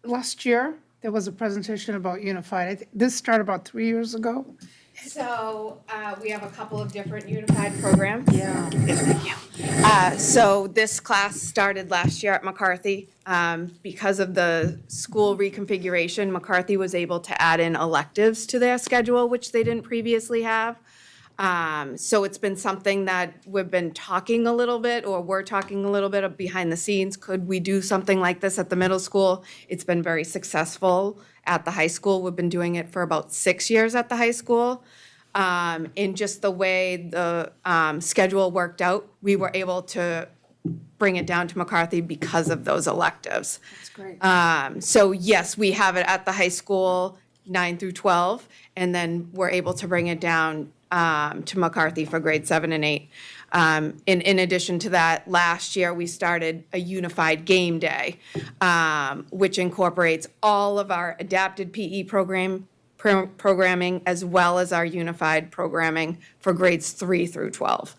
last year, there was a presentation about Unified. This started about 3 years ago. So we have a couple of different unified programs. Yeah. Yes, thank you. So this class started last year at McCarthy. Because of the school reconfiguration, McCarthy was able to add in electives to their schedule, which they didn't previously have. So it's been something that we've been talking a little bit, or we're talking a little bit of behind the scenes. Could we do something like this at the middle school? It's been very successful at the high school. We've been doing it for about 6 years at the high school. And just the way the schedule worked out, we were able to bring it down to McCarthy because of those electives. That's great. So yes, we have it at the high school, 9 through 12, and then we're able to bring it down to McCarthy for grade 7 and 8. In addition to that, last year we started a unified game day, which incorporates all of our adapted PE programming as well as our unified programming for grades 3 through 12.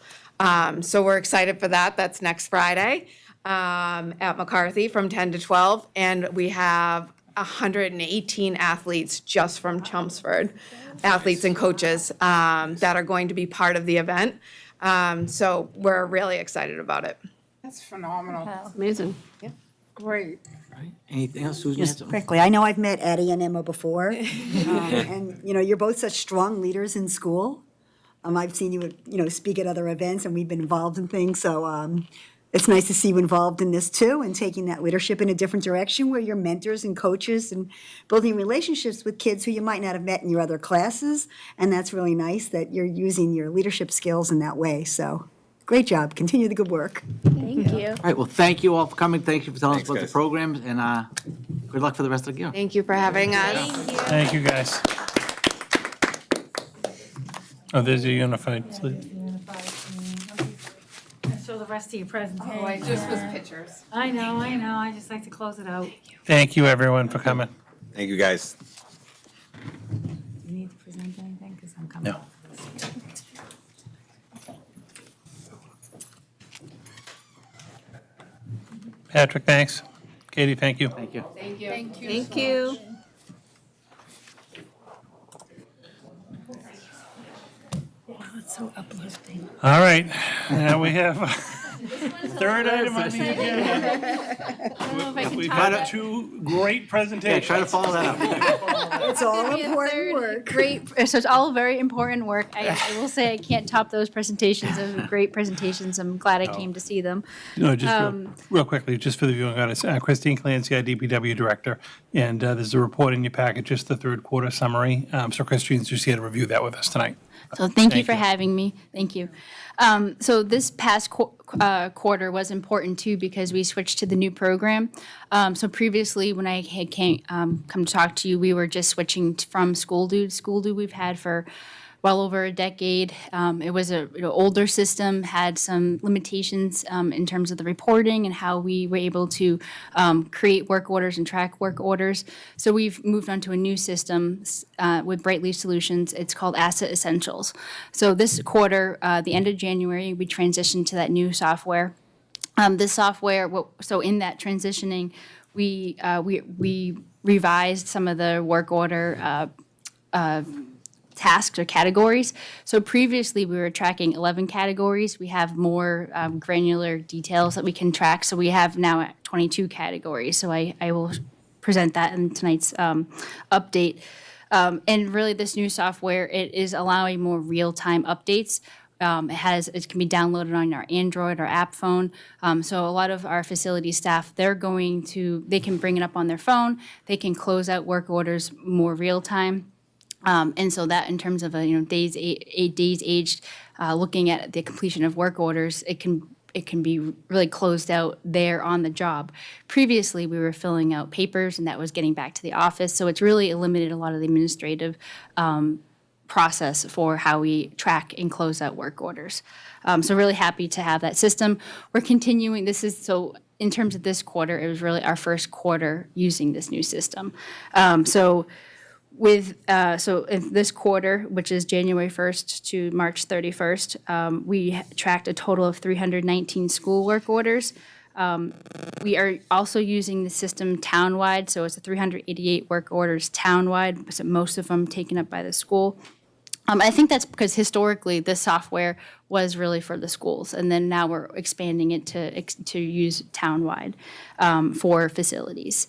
So we're excited for that. That's next Friday at McCarthy from 10 to 12, and we have 118 athletes just from Chelmsford, athletes and coaches that are going to be part of the event. So we're really excited about it. That's phenomenal. Amazing. Yeah. Great. Anything else, Susan? You had Just something? quickly, I know I've met Addie and Emma before, and, you're both such strong leaders in school. I've seen you, speak at other events, and we've been involved in things, so it's nice to see you involved in this too, and taking that leadership in a different direction where you're mentors and coaches and building relationships with kids who you might not have met in your other classes, and that's really nice that you're using your leadership skills in that way, so great job. Continue the good work. Thank you. All right, well, thank you all for coming. Thank you for telling us Thanks, about the guys. programs, and good luck for the rest of the year. Thank you for having us. Thank you, guys. Oh, there's your unified. Show the rest of your presentation. Oh, it just was pictures. I know. I just like to close it out. Thank you, everyone, for coming. Thank you, guys. You need to present anything, because I'm coming. No. Patrick, thanks. Katie, thank you. Thank you. Thank you. Thank you. It's so uplifting. All right, now we have third item on the agenda. We've had two great Yeah, presentations. try to follow that up. It's all important work. Great, so it's all very important work. I will say I can't top those presentations. Those were great presentations. I'm glad I came to see them. No, just real quickly, just for the viewing audience, Christine Clancy, our DPW Director, and there's a report in your packet, just the third quarter summary. So Christine's just here to review that with us tonight. So thank you for having me. Thank you. So this past quarter was important too because we switched to the new program. So previously, when I had come to talk to you, we were just switching from School Do. School Do we've had for well over a decade. It was a older system, had some limitations in terms of the reporting and how we were able to create work orders and track work orders. So we've moved on to a new system with Brightleaf Solutions. It's called Asset Essentials. So this quarter, the end of January, we transitioned to that new software. This software, so in that transitioning, we revised some of the work order tasks or categories. So previously we were tracking 11 categories. We have more granular details that we can track. So we have now 22 categories. So I will present that in tonight's update. And really this new software, it is allowing more real-time updates. It can be downloaded on our Android or app phone. So a lot of our facility staff, they can bring it up on their phone. They can close out work orders more real time. And so that in terms of days aged, looking at the completion of work orders, it can be really closed out there on the job. Previously, we were filling out papers, and that was getting back to the office. So it's really eliminated a lot of the administrative process for how we track and close out work orders. So really happy to have that system. We're continuing. in terms of this quarter, it was really our first quarter using this new system. So in this quarter, which is January 1st to March 31st, we tracked a total of 319 school work orders. We are also using the system townwide, so it's a 388 work orders townwide, so most of them taken up by the school. I think that's because historically this software was really for the schools, and then now we're expanding it to use townwide for facilities.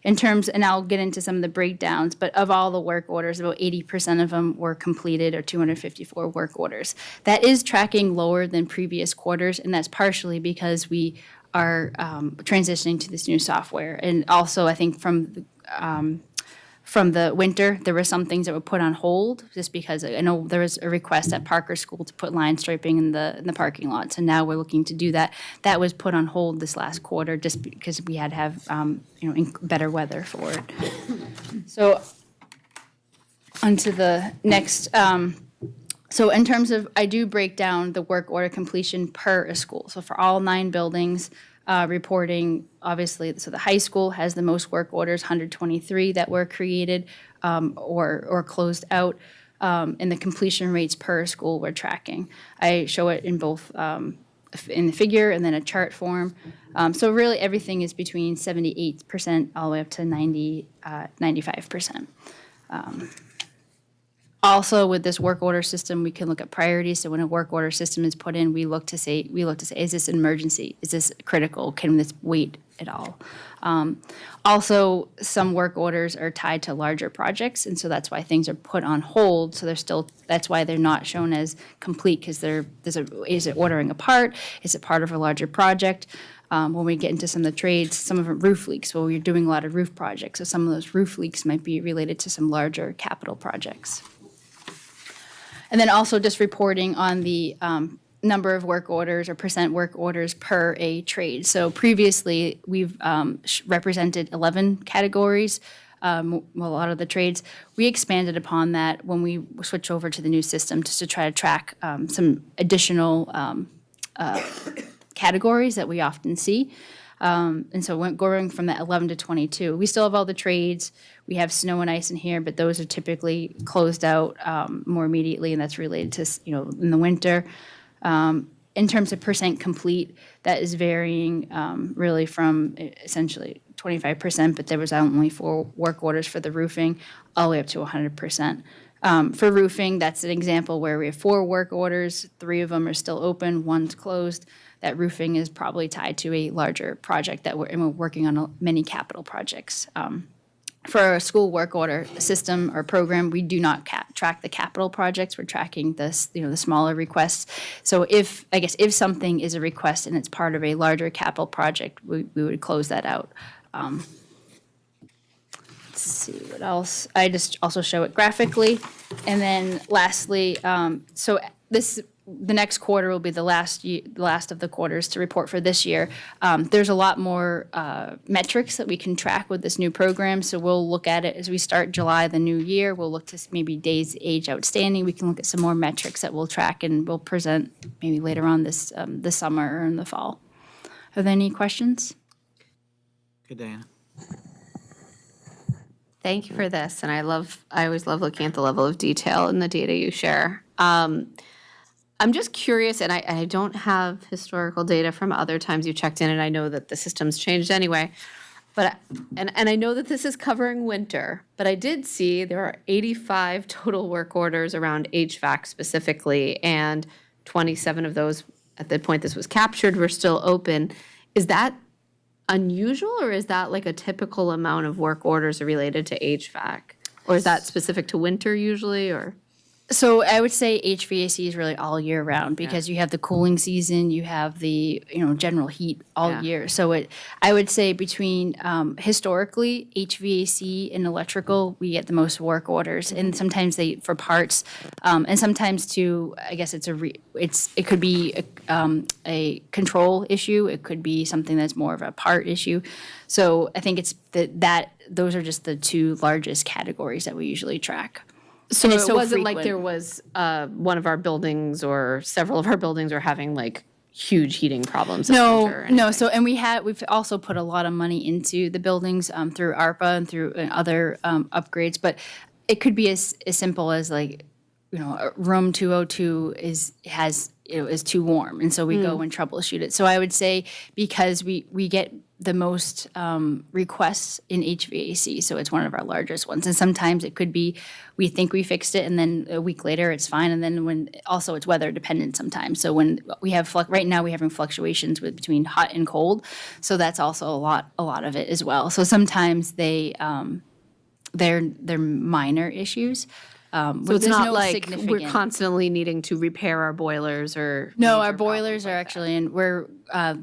In terms, and I'll get into some of the breakdowns, but of all the work orders, about 80% of them were completed, or 254 work orders. That is tracking lower than previous quarters, and that's partially because we are transitioning to this new software. And also, I think from the winter, there were some things that were put on hold, just because I know there was a request at Parker School to put line striping in the parking lots, and now we're looking to do that. That was put on hold this last quarter, just because we had to have better weather for it. So onto the next. So in terms of, I do break down the work order completion per a school. So for all 9 buildings, reporting, obviously, so the high school has the most work orders, 123 that were created or closed out, and the completion rates per school we're tracking. I show it in both in the figure and then a chart form. So really everything is between 78% all the way up to 95%. Also, with this work order system, we can look at priorities. So when a work order system is put in, we look to say, is this an emergency? Is this critical? Can this wait at all? Also, some work orders are tied to larger projects, and so that's why things are put on hold. So that's why they're not shown as complete, because is it ordering a part? Is it part of a larger project? When we get into some of the trades, some of them roof leaks. Well, we're doing a lot of roof projects, so some of those roof leaks might be related to some larger capital projects. And then also just reporting on the number of work orders or percent work orders per a trade. So previously, we've represented 11 categories, a lot of the trades. We expanded upon that when we switched over to the new system, just to try to track some additional categories that we often see. And so going from that 11 to 22. We still have all the trades. We have snow and ice in here, but those are typically closed out more immediately, and that's related to, in the winter. In terms of percent complete, that is varying really from essentially 25%, but there was only 4 work orders for the roofing, all the way up to 100%. For roofing, that's an example where we have 4 work orders, 3 of them are still open, 1's closed. That roofing is probably tied to a larger project we're working on many capital projects. For a school work order system or program, we do not track the capital projects. We're tracking the smaller requests. So if something is a request and it's part of a larger capital project, we would close that out. Let's see what else. I just also show it graphically. And then lastly, the next quarter will be the last of the quarters to report for this year. There's a lot more metrics that we can track with this new program, so we'll look at it as we start July, the new year. We'll look to maybe days age outstanding. We can look at some more metrics that we'll track, and we'll present maybe later on this summer or in the fall. Are there any questions? Good, Diana. Thank you for this, and I always love looking at the level of detail in the data you share. I'm just curious, and I don't have historical data from other times you checked in, and I know that the system's changed anyway, but and I know that this is covering winter, but I did see there are 85 total work orders around HVAC specifically, and 27 of those, at the point this was captured, were still open. Is that unusual, or is that like a typical amount of work orders related to HVAC? Or is that specific to winter usually, or? So I would say HVAC is really all year round, because you have the cooling season, you have the general heat all year. So I would say between historically HVAC and electrical, we get the most work orders, and sometimes for parts, and sometimes too. I guess it could be a control issue. It could be something that's more of a part issue. So I think it's that those are just the 2 largest categories that we usually track. So it wasn't frequent. like there was one of our buildings or several of our buildings are having like huge heating problems. in the winter or No. anything. So, and we've also put a lot of money into the buildings through ARPA and through other upgrades, but it could be as simple as like, room 202 is too warm, and so we go and troubleshoot it. So I would say because we get the most requests in HVAC, so it's one of our largest ones. And sometimes it could be we think we fixed it, and then a week later it's fine. And then also it's weather dependent sometimes. So when we have right now we're having fluctuations between hot and cold, so that's also a lot of it as well. So sometimes they're minor issues. So it's not like we're constantly needing to repair our boilers or. No, our boilers are actually, and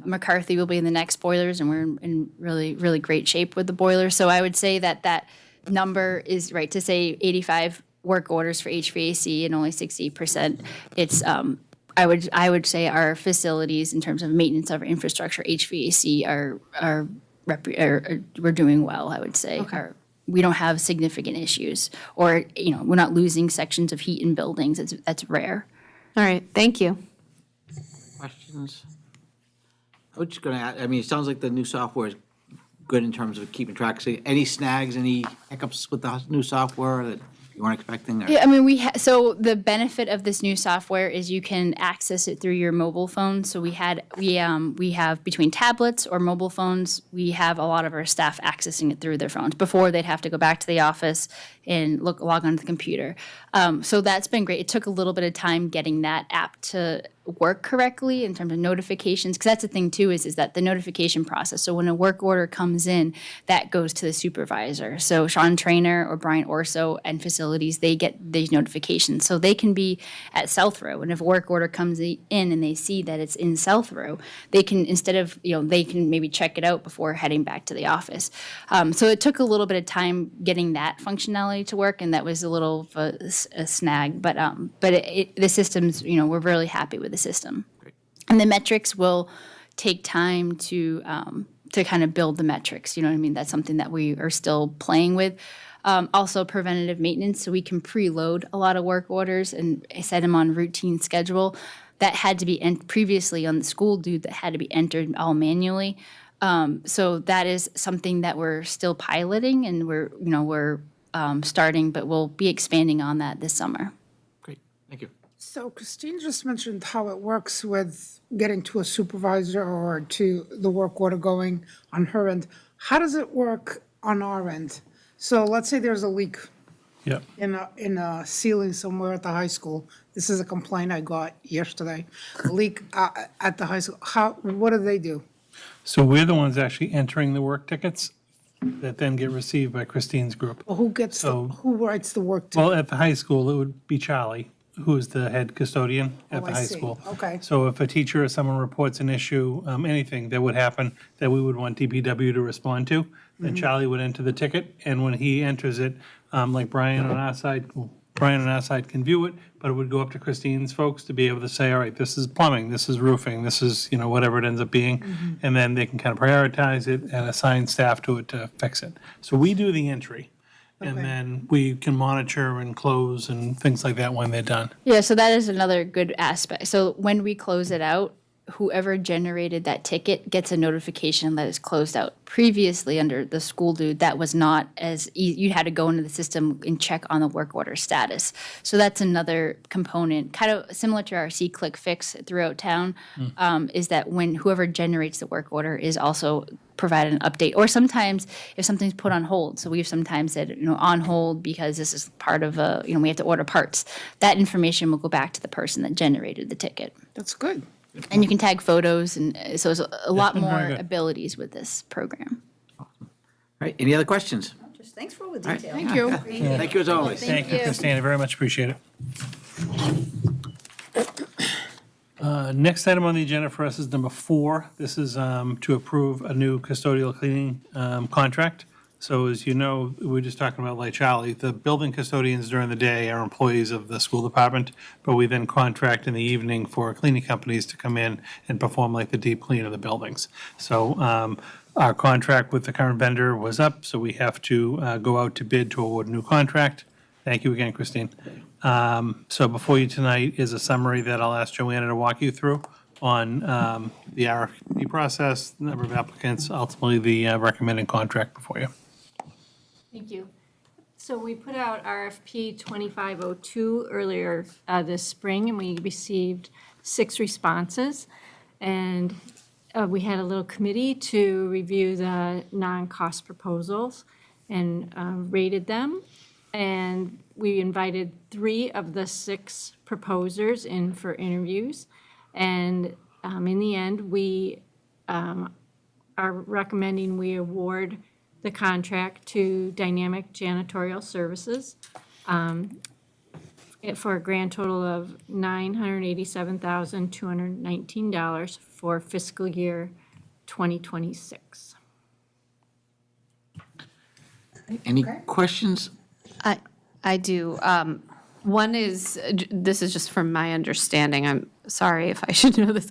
McCarthy will be in the next boilers, and we're in really, really great shape with the boilers. So I would say that number is right to say 85 work orders for HVAC and only 60%. It's, I would say our facilities in terms of maintenance of our infrastructure, HVAC we're doing well, I would say. We don't have significant issues, or, we're not losing sections of heat in buildings. That's rare. All right, thank you. Questions? I was just going to add, it sounds like the new software is good in terms of keeping track. So any snags, any hiccups with the new software that you weren't expecting? Or? Yeah, so the benefit of this new software is you can access it through your mobile phone. So we have between tablets or mobile phones, we have a lot of our staff accessing it through their phones. Before, they'd have to go back to the office and log onto the computer. So that's been great. It took a little bit of time getting that app to work correctly in terms of notifications, because that's the thing too, is that the notification process. So when a work order comes in, that goes to the supervisor. So Sean Trainer or Brian Orso and facilities, they get these notifications. So they can be at South Row, and if a work order comes in and they see that it's in South Row, they can, instead of, they can maybe check it out before heading back to the office. So it took a little bit of time getting that functionality to work, and that was a little of a snag, but the systems, we're really happy with the system. Great. And the metrics will take time to kind of build the metrics. You know what I mean? That's something that we are still playing with. Also preventative maintenance, so we can preload a lot of work orders and set them on routine schedule. That had to be previously on the school dude that had to be entered all manually. So that is something that we're still piloting, and we're starting, but we'll be expanding on that this summer. Great, thank you. So Christine just mentioned how it works with getting to a supervisor or to the work order going on her end. How does it work on our end? So let's say there's a leak Yep. in a ceiling somewhere at the high school. This is a complaint I got yesterday. A leak at the high school. What do they do? So we're the ones actually entering the work tickets that then get received by Christine's group. Well, who writes the work ticket? Well, at the high school, it would be Charlie, who is the head custodian at the I high see. school. Okay. So if a teacher or someone reports an issue, anything that would happen that we would want DPW to respond to, then Charlie would enter the ticket, and when he enters it, like Brian on our side can view it, but it would go up to Christine's folks to be able to say, all right, this is plumbing, this is roofing, this is, whatever it ends up being. And then they can kind of prioritize it and assign staff to it to fix it. So we do the entry, and then we can monitor and close and things like that when they're done. Yeah, so that is another good aspect. So when we close it out, whoever generated that ticket gets a notification that it's closed out. Previously, under the school dude, that was not as easy. You had to go into the system and check on the work order status. So that's another component, kind of similar to our C-Click fix throughout town, is that when whoever generates the work order is also provided an update. Or sometimes if something's put on hold, so we've sometimes said, on hold because this is part of we have to order parts. That information will go back to the person that generated the ticket. That's good. And you can tag photos, and so there's a lot been very more good. abilities with this program. All right, any other questions? Just thanks for all the All right. detail. Thank you. Thank you as always. Thank you, Christina, very much appreciate it. Next item on the agenda for us is number 4. This is to approve a new custodial cleaning contract. So as you know, we were just talking about like Charlie, the building custodians during the day are employees of the school department, but we then contract in the evening for cleaning companies to come in and perform like the deep clean of the buildings. So our contract with the current vendor was up, so we have to go out to bid to award a new contract. Thank you again, Christine. So before you tonight is a summary that I'll ask Joanna to walk you through. on the RFP process, the number of applicants, ultimately the recommended contract before you. Thank you. So we put out RFP 2502 earlier this spring, and we received 6 responses. And we had a little committee to review the non-cost proposals and rated them. And we invited 3 of the 6 proposers in for interviews. And in the end, we are recommending we award the contract to Dynamic Janitorial Services for a grand total of $987,219 for fiscal year 2026. Any questions? I do. One is, this is just from my understanding, I'm sorry if I should know this.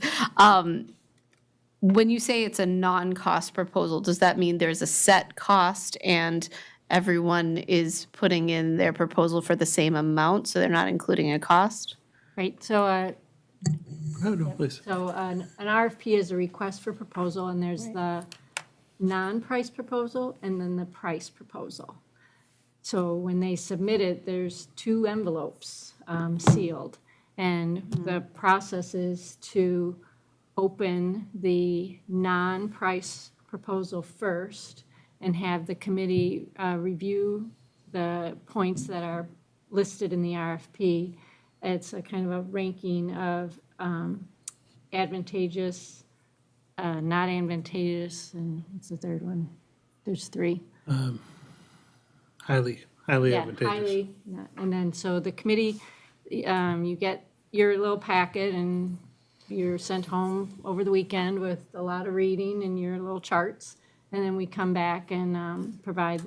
When you say it's a non-cost proposal, does that mean there's a set cost and everyone is putting in their proposal for the same amount, so they're not including a cost? Right, so Please. So an RFP is a request for proposal, and there's the non-price proposal and then the price proposal. So when they submit it, there's 2 envelopes sealed. And the process is to open the non-price proposal first and have the committee review the points that are listed in the RFP. It's a kind of a ranking of advantageous, not advantageous, and what's the third one? There's 3. Highly Yeah, advantageous. highly, and then, so the committee, you get your little packet, and you're sent home over the weekend with a lot of reading and your little charts, and then we come back and provide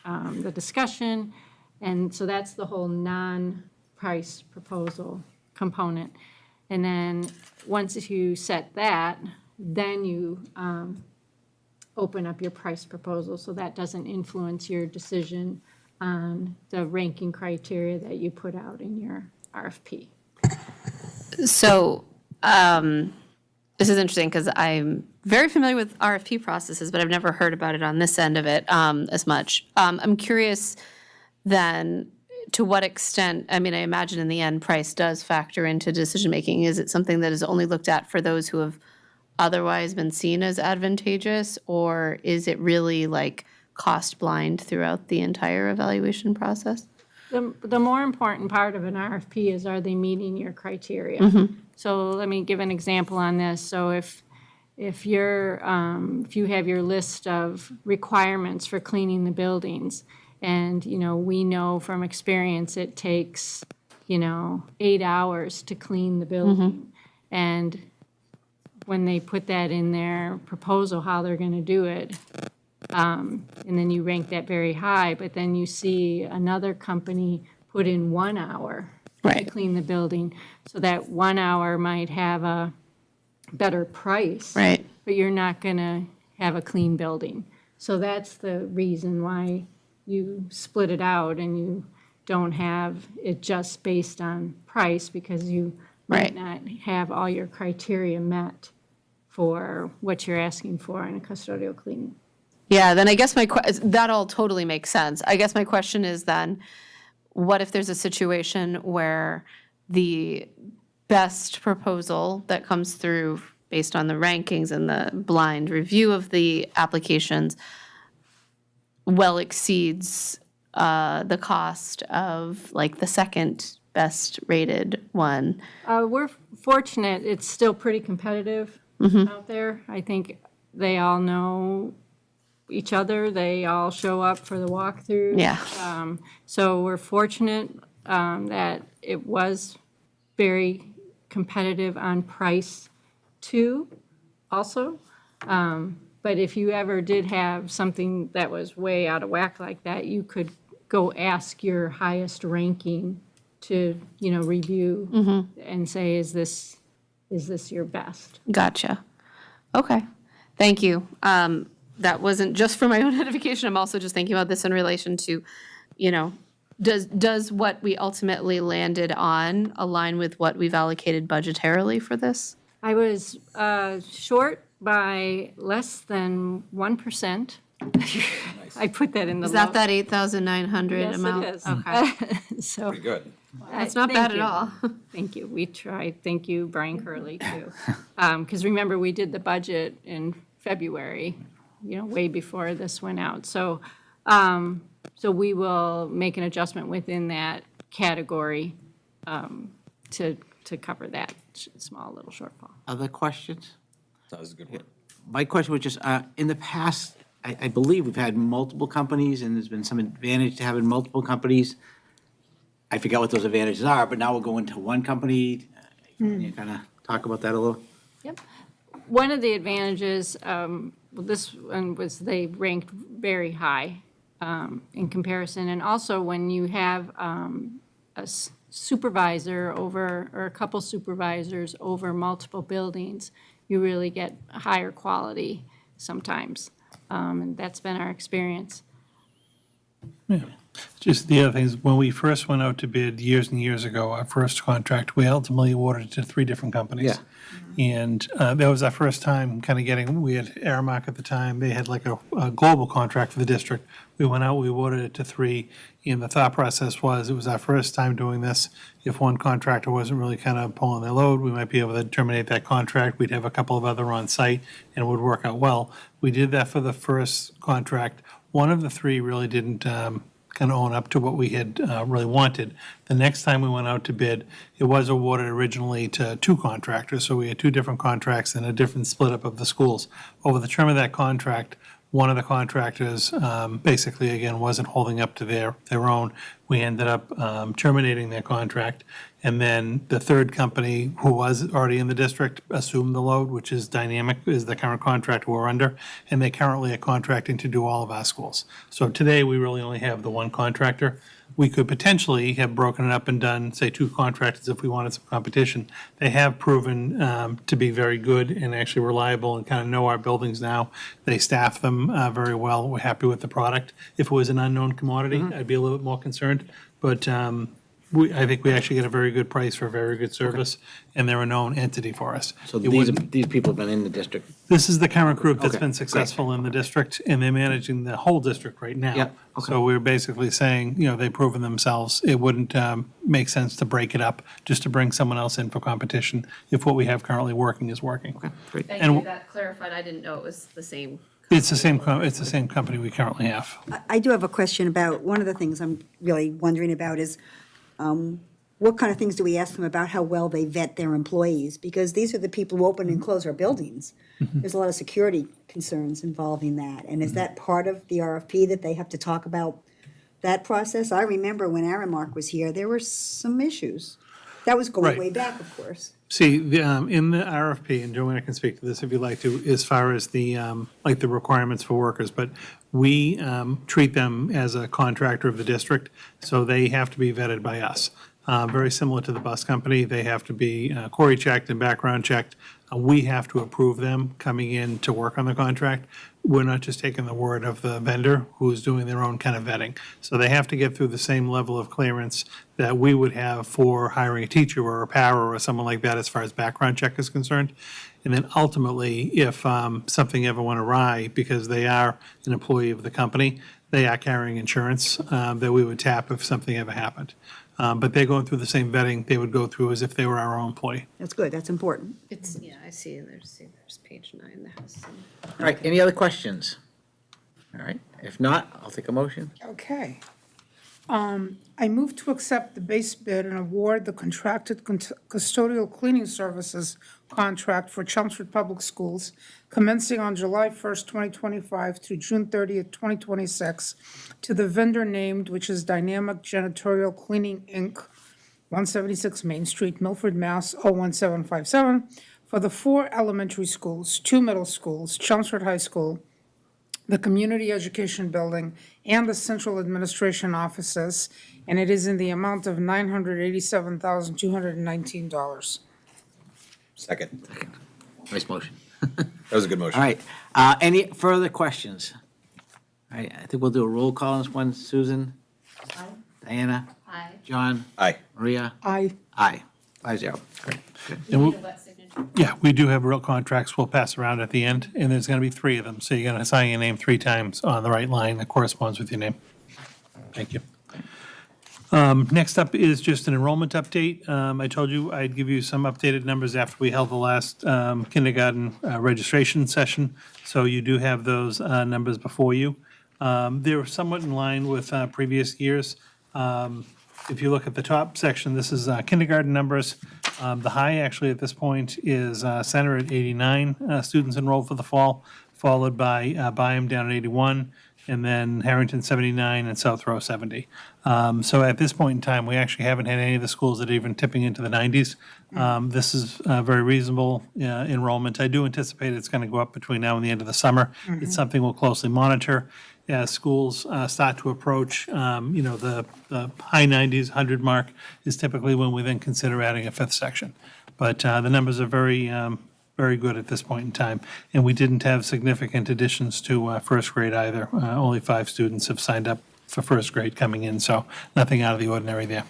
the discussion, and so that's the whole non-price proposal component. And then, once you set that, then you open up your price proposal, so that doesn't influence your decision on the ranking criteria that you put out in your RFP. So, this is interesting because I'm very familiar with RFP processes, but I've never heard about it on this end of it as much. I'm curious then, to what extent, I mean, I imagine in the end, price does factor into decision-making. Is it something that is only looked at for those who have otherwise been seen as advantageous, or is it really like cost blind throughout the entire evaluation process? The more important part of an RFP is, are they meeting your criteria? So let me give an example on this. So if you have your list of requirements for cleaning the buildings, and we know from experience it takes 8 hours to clean the building, and when they put that in their proposal how they're going to do it, and then you rank that very high, but then you see another company put in 1 hour to clean the building, so that 1 hour might have a better price, right? But you're not going to have a clean building. So that's the reason why you split it out and you don't have it just based on price, because you might not have all your criteria met for what you're asking for in a custodial cleaning. Yeah, then I guess that all totally makes sense. I guess my question is then, what if there's a situation where the best proposal that comes through based on the rankings and the blind review of the applications well exceeds the cost of like the second best rated one? We're fortunate, it's still pretty competitive out there. I think they all know each other, they all show up for the walkthrough. Yeah. So we're fortunate that it was very competitive on price too, also. But if you ever did have something that was way out of whack like that, you could go ask your highest ranking to, review and say, is this your best? Gotcha. Okay, thank you. That wasn't just for my own edification. I'm also just thinking about this in relation to, does what we ultimately landed on align with what we've allocated budgetarily for this? I was short by less than 1%. I put that in the. Is that 8,900 Yes, amount? it is. Okay. So. Pretty good. That's not Thank bad at you. all. Thank you. We tried. Thank you, Brian Curley, too. Because remember, we did the budget in February, way before this went out. So, so we will make an adjustment within that category to cover that small little shortfall. Other questions? That was a good one. My question was just, in the past, I believe we've had multiple companies, and there's been some advantage to having multiple companies. I forget what those advantages are, but now we're going to one company. Can you kind of talk about that a little? Yep. One of the advantages, this one was they ranked very high in comparison. And also when you have a supervisor over, or a couple supervisors over multiple buildings, you really get a higher quality sometimes. And that's been our experience. Yeah. Just the other thing is, when we first went out to bid years and years ago, our first contract, we ultimately awarded it to 3 different companies. And that was our first time kind of getting, we had Aramark at the time, they had like a global contract for the district. We went out, we awarded it to 3, and the thought process was, it was our first time doing this. If one contractor wasn't really kind of pulling their load, we might be able to terminate that contract. We'd have a couple of other on site, and it would work out well. We did that for the first contract. One of the 3 really didn't kind of own up to what we had really wanted. The next time we went out to bid, it was awarded originally to 2 contractors, so we had 2 different contracts and a different split up of the schools. Over the term of that contract, one of the contractors basically, again, wasn't holding up to their own. We ended up terminating their contract. And then the third company, who was already in the district, assumed the load, which is Dynamic, is the current contract we're under. And they currently are contracting to do all of our schools. So today, we really only have the one contractor. We could potentially have broken it up and done, say, 2 contractors if we wanted some competition. They have proven to be very good and actually reliable and kind of know our buildings now. They staff them very well. We're happy with the product. If it was an unknown commodity, I'd be a little bit more concerned. But I think we actually get a very good price for a very good service, and they're a known entity for us. So It these wouldn't- people have been in the district. This is the current group that's Okay, been great. successful in the district, and they're managing the whole district right now. Yep, okay. So we're basically saying, they've proven themselves. It wouldn't make sense to break it up, just to bring someone else in for competition, if what we have currently working is working. Okay, great. Thank And you, that clarified. I didn't know it was the same. It's the same, it's the same company we currently have. I do have a question about, one of the things I'm really wondering about is, what kind of things do we ask them about how well they vet their employees? Because these are the people who open and close our buildings. There's a lot of security concerns involving that. And is that part of the RFP, that they have to talk about that process? I remember when Aramark was here, there were some issues. That was going Right. way back, of course. See, in the RFP, and Joanna can speak to this if you'd like to, as far as the, like the requirements for workers, but we treat them as a contractor of the district, so they have to be vetted by us. Very similar to the bus company, they have to be query checked and background checked. We have to approve them coming in to work on the contract. We're not just taking the word of the vendor who's doing their own kind of vetting. So they have to get through the same level of clearance that we would have for hiring a teacher or a para or someone like that as far as background check is concerned. And then ultimately, if something ever went awry, because they are an employee of the company, they are carrying insurance that we would tap if something ever happened. But they're going through the same vetting they would go through as if they were our own employee. That's good, that's important. It's, yeah, I see, there's page 9 that has some. All right, any other questions? All right, if not, I'll take a motion. Okay. I move to accept the base bid and award the contracted custodial cleaning services contract for Chelmsford Public Schools commencing on July 1st, 2025 through June 30th, 2026 to the vendor named, which is Dynamic Janitorial Cleaning, Inc., 176 Main Street, Milford, Mass. 01757, for the 4 elementary schools, 2 middle schools, Chelmsford High School, the Community Education Building, and the Central Administration Offices, and it is in the amount of $987,219. Second. Nice motion. That was a good motion. All right, any further questions? All right, I think we'll do a roll call on this one. Susan? Aye. Diana? Aye. John? Aye. Maria? Aye. Aye. 5-0. Great. Good. And we- wet signature Yeah, we do have real contracts we'll pass around at the end, and there's going to be 3 of them. So you're going to sign your name 3 times on the right line that corresponds with your name. Thank you. Next up is just an enrollment update. I told you I'd give you some updated numbers after we held the last kindergarten registration session. So you do have those numbers before you. They're somewhat in line with previous years. If you look at the top section, this is kindergarten numbers. The high actually at this point is Center at 89 students enrolled for the fall, followed by Byam down at 81, and then Harrington 79 and South Row 70. So at this point in time, we actually haven't had any of the schools that are even tipping into the 90s. This is very reasonable enrollment. I do anticipate it's going to go up between now and the end of the summer. It's something we'll closely monitor as schools start to approach, the high 90s, 100 mark is typically when we then consider adding a 5th section. But the numbers are very good at this point in time. And we didn't have significant additions to first grade either. Only 5 students have signed up for first grade coming in, so nothing out of the ordinary there.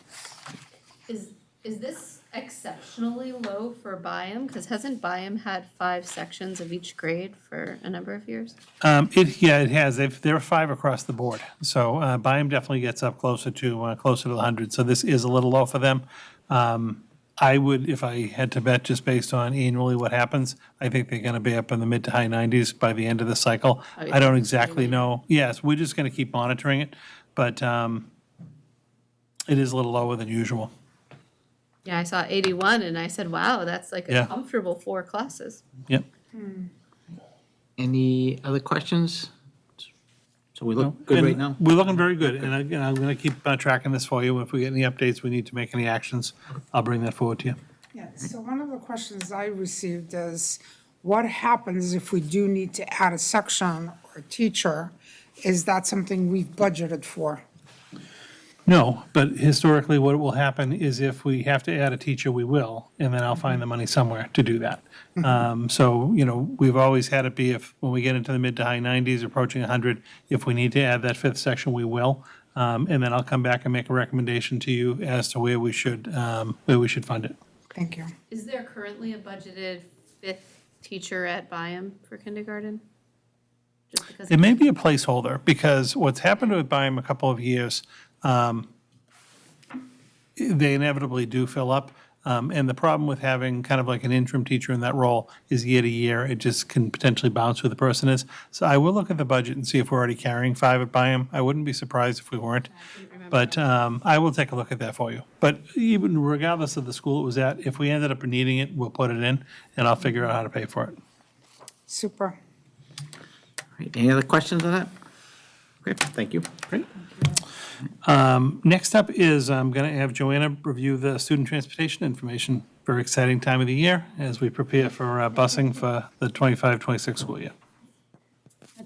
Is this exceptionally low for Byam? Because hasn't Byam had 5 sections of each grade for a number of years? It has. There are 5 across the board. So Byam definitely gets up closer to the 100. So this is a little low for them. I would, if I had to bet just based on annually what happens, I think they're going to be up in the mid to high 90s by the end of the cycle. I don't exactly know. Yes, we're just going to keep monitoring it, but it is a little lower than usual. Yeah, I saw 81 and I said, wow, that's like a Yeah. comfortable 4 classes. Yep. Any other questions? So we look good right now? We're looking very good, and again, I'm going to keep tracking this for you. If we get any updates, we need to make any actions, I'll bring that forward to you. Yeah, so one of the questions I received is, what happens if we do need to add a section or a teacher? Is that something we've budgeted for? No, but historically, what will happen is if we have to add a teacher, we will, and then I'll find the money somewhere to do that. So, we've always had it be if, when we get into the mid to high 90s, approaching 100, if we need to add that 5th section, we will. And then I'll come back and make a recommendation to you as to where we should fund it. Thank you. Is there currently a budgeted 5th teacher at Byam for kindergarten? Just because It may be a placeholder, because what's happened with Byam a couple of years, they inevitably do fill up. And the problem with having kind of like an interim teacher in that role is year to year, it just can potentially bounce who the person is. So I will look at the budget and see if we're already carrying 5 at Byam. I wouldn't be surprised if we weren't. But I will take a look at that for you. But even regardless of the school it was at, if we ended up needing it, we'll put it in, and I'll figure out how to pay for it. Super. All right, any other questions on that? Great, thank you. Great. Next up is I'm going to have Joanna review the student transportation information. Very exciting time of the year as we prepare for busing for the 25-26 school year.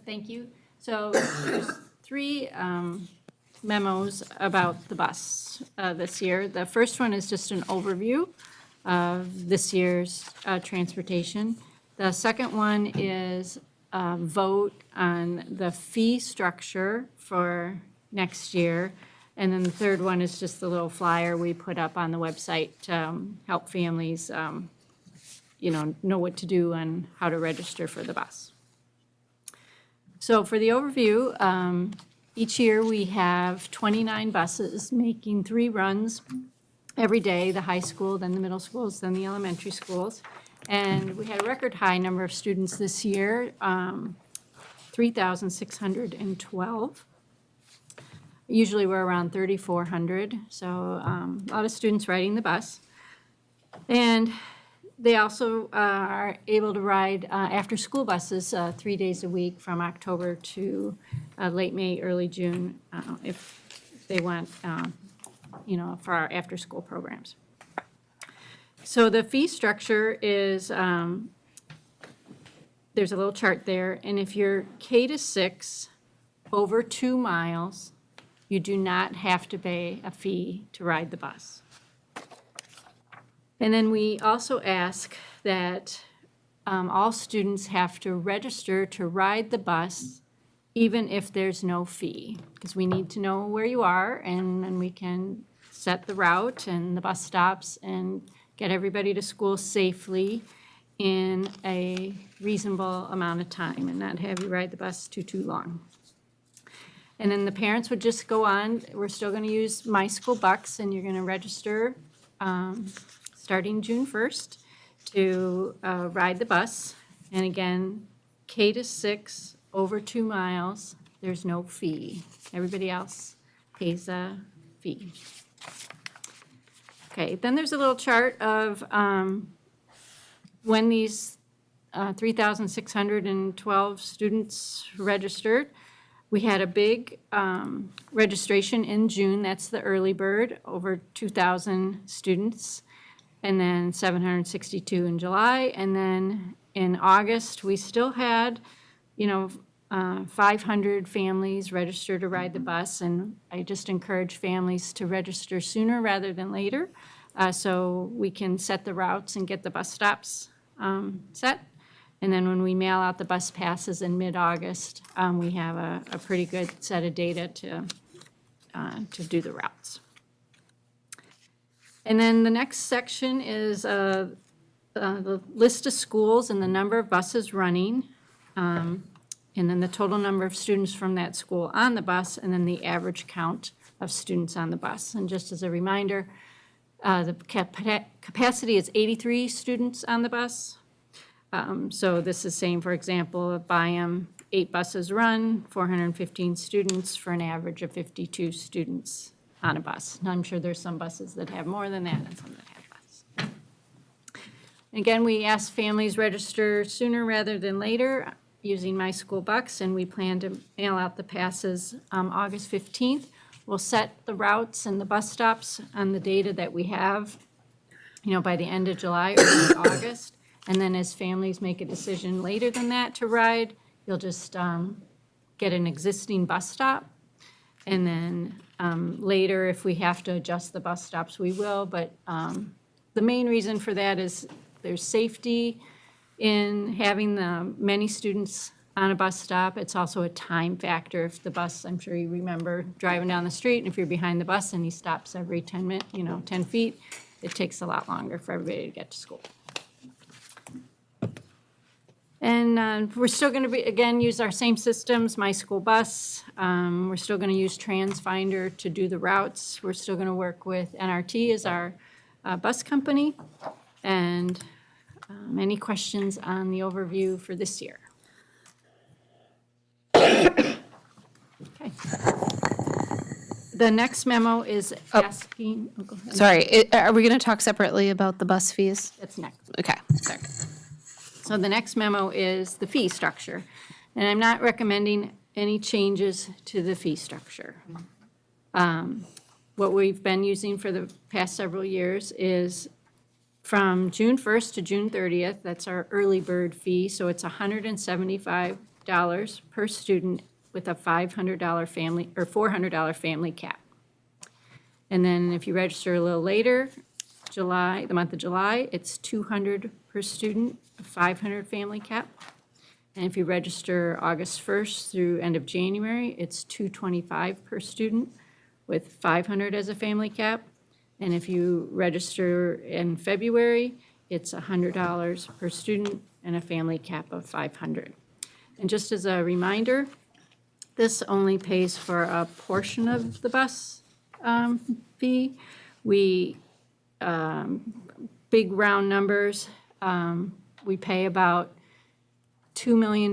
Thank you. So there's 3 memos about the bus this year. The first one is just an overview of this year's transportation. The second one is a vote on the fee structure for next year. And then the third one is just the little flyer we put up on the website to help families, know what to do and how to register for the bus. So for the overview, each year we have 29 buses making 3 runs every day, the high school, then the middle schools, then the elementary schools. And we had a record high number of students this year, 3,612. Usually we're around 3,400, so a lot of students riding the bus. And they also are able to ride after-school buses 3 days a week from October to late May, early June, if they want, for our after-school programs. So the fee structure is, there's a little chart there, and if you're K to 6 over 2 miles, you do not have to pay a fee to ride the bus. And then we also ask that all students have to register to ride the bus even if there's no fee, because we need to know where you are, and then we can set the route and the bus stops and get everybody to school safely. in a reasonable amount of time and not have you ride the bus too long. And then the parents would just go on, we're still going to use My School Bucks, and you're going to register starting June 1st to ride the bus. And again, K to 6, over 2 miles, there's no fee. Everybody else pays a fee. Okay, then there's a little chart of when these 3,612 students registered. We had a big registration in June, that's the early bird, over 2,000 students, and then 762 in July, and then in August, we still had, 500 families register to ride the bus, and I just encourage families to register sooner rather than later, so we can set the routes and get the bus stops set. And then when we mail out the bus passes in mid-August, we have a pretty good set of data to do the routes. And then the next section is the list of schools and the number of buses running, and then the total number of students from that school on the bus, and then the average count of students on the bus. And just as a reminder, the capacity is 83 students on the bus. So this is saying, for example, Byam, 8 buses run, 415 students for an average of 52 students on a bus. Now, I'm sure there's some buses that have more than that and some that have less. Again, we ask families register sooner rather than later using My School Bucks, and we plan to mail out the passes August 15th. We'll set the routes and the bus stops on the data that we have, by the end of July or August. And then as families make a decision later than that to ride, you'll just get an existing bus stop. And then later, if we have to adjust the bus stops, we will. But the main reason for that is there's safety in having the many students on a bus stop. It's also a time factor. If the bus, I'm sure you remember driving down the street, and if you're behind the bus and he stops every 10 minutes, 10 feet, it takes a lot longer for everybody to get to school. And we're still going to again, use our same systems, My School Bus. We're still going to use TransFinder to do the routes. We're still going to work with NRT as our bus company. And any questions on the overview for this year? Okay. The next memo is asking. Oh, go ahead. Sorry, are we going to talk separately about the bus fees? That's next. Okay, sorry. So the next memo is the fee structure. And I'm not recommending any changes to the fee structure. What we've been using for the past several years is from June 1st to June 30th, that's our early bird fee. So it's $175 per student with a $500 family or $400 family cap. And then if you register a little later, the month of July, it's $200 per student, a $500 family cap. And if you register August 1st through end of January, it's $225 per student with $500 as a family cap. And if you register in February, it's $100 per student and a family cap of $500. And just as a reminder, this only pays for a portion of the bus fee. We, big round numbers, we pay about $2 million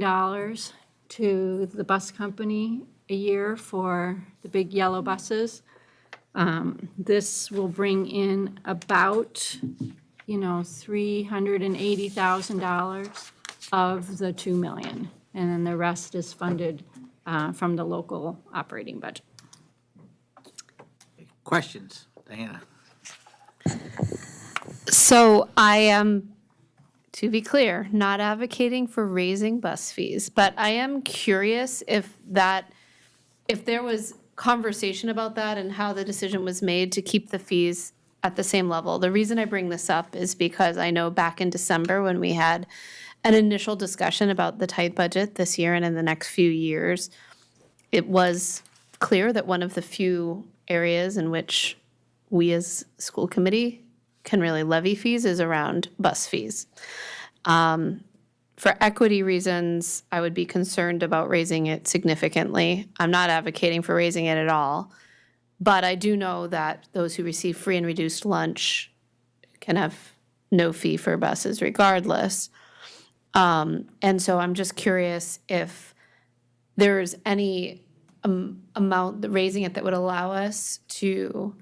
to the bus company a year for the big yellow buses. This will bring in about, $380,000 of the $2 million. And then the rest is funded from the local operating budget. Questions? Diana? So I am, to be clear, not advocating for raising bus fees, but I am curious if there was conversation about that and how the decision was made to keep the fees at the same level. The reason I bring this up is because I know back in December when we had an initial discussion about the tight budget this year and in the next few years, it was clear that one of the few areas in which we as school committee can really levy fees is around bus fees. For equity reasons, I would be concerned about raising it significantly. I'm not advocating for raising it at all, but I do know that those who receive free and reduced lunch can have no fee for buses regardless. And so I'm just curious if there's any amount, raising it that would allow us to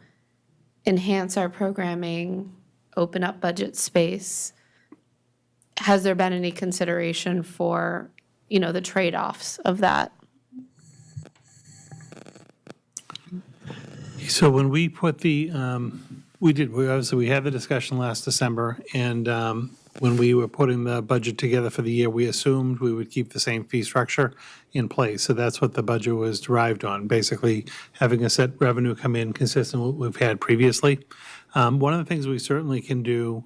enhance our programming, open up budget space. Has there been any consideration for, the trade-offs of that? So when we put we obviously had the discussion last December, and when we were putting the budget together for the year, we assumed we would keep the same fee structure in place. So that's what the budget was derived on, basically having a set revenue come in consistent with what we've had previously. One of the things we certainly can do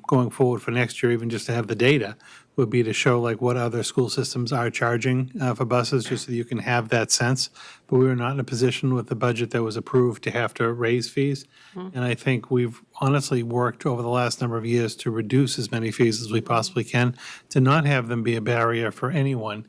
going forward for next year, even just to have the data, would be to show like what other school systems are charging for buses, just so that you can have that sense. But we were not in a position with the budget that was approved to have to raise fees. And I think we've honestly worked over the last number of years to reduce as many fees as we possibly can, to not have them be a barrier for anyone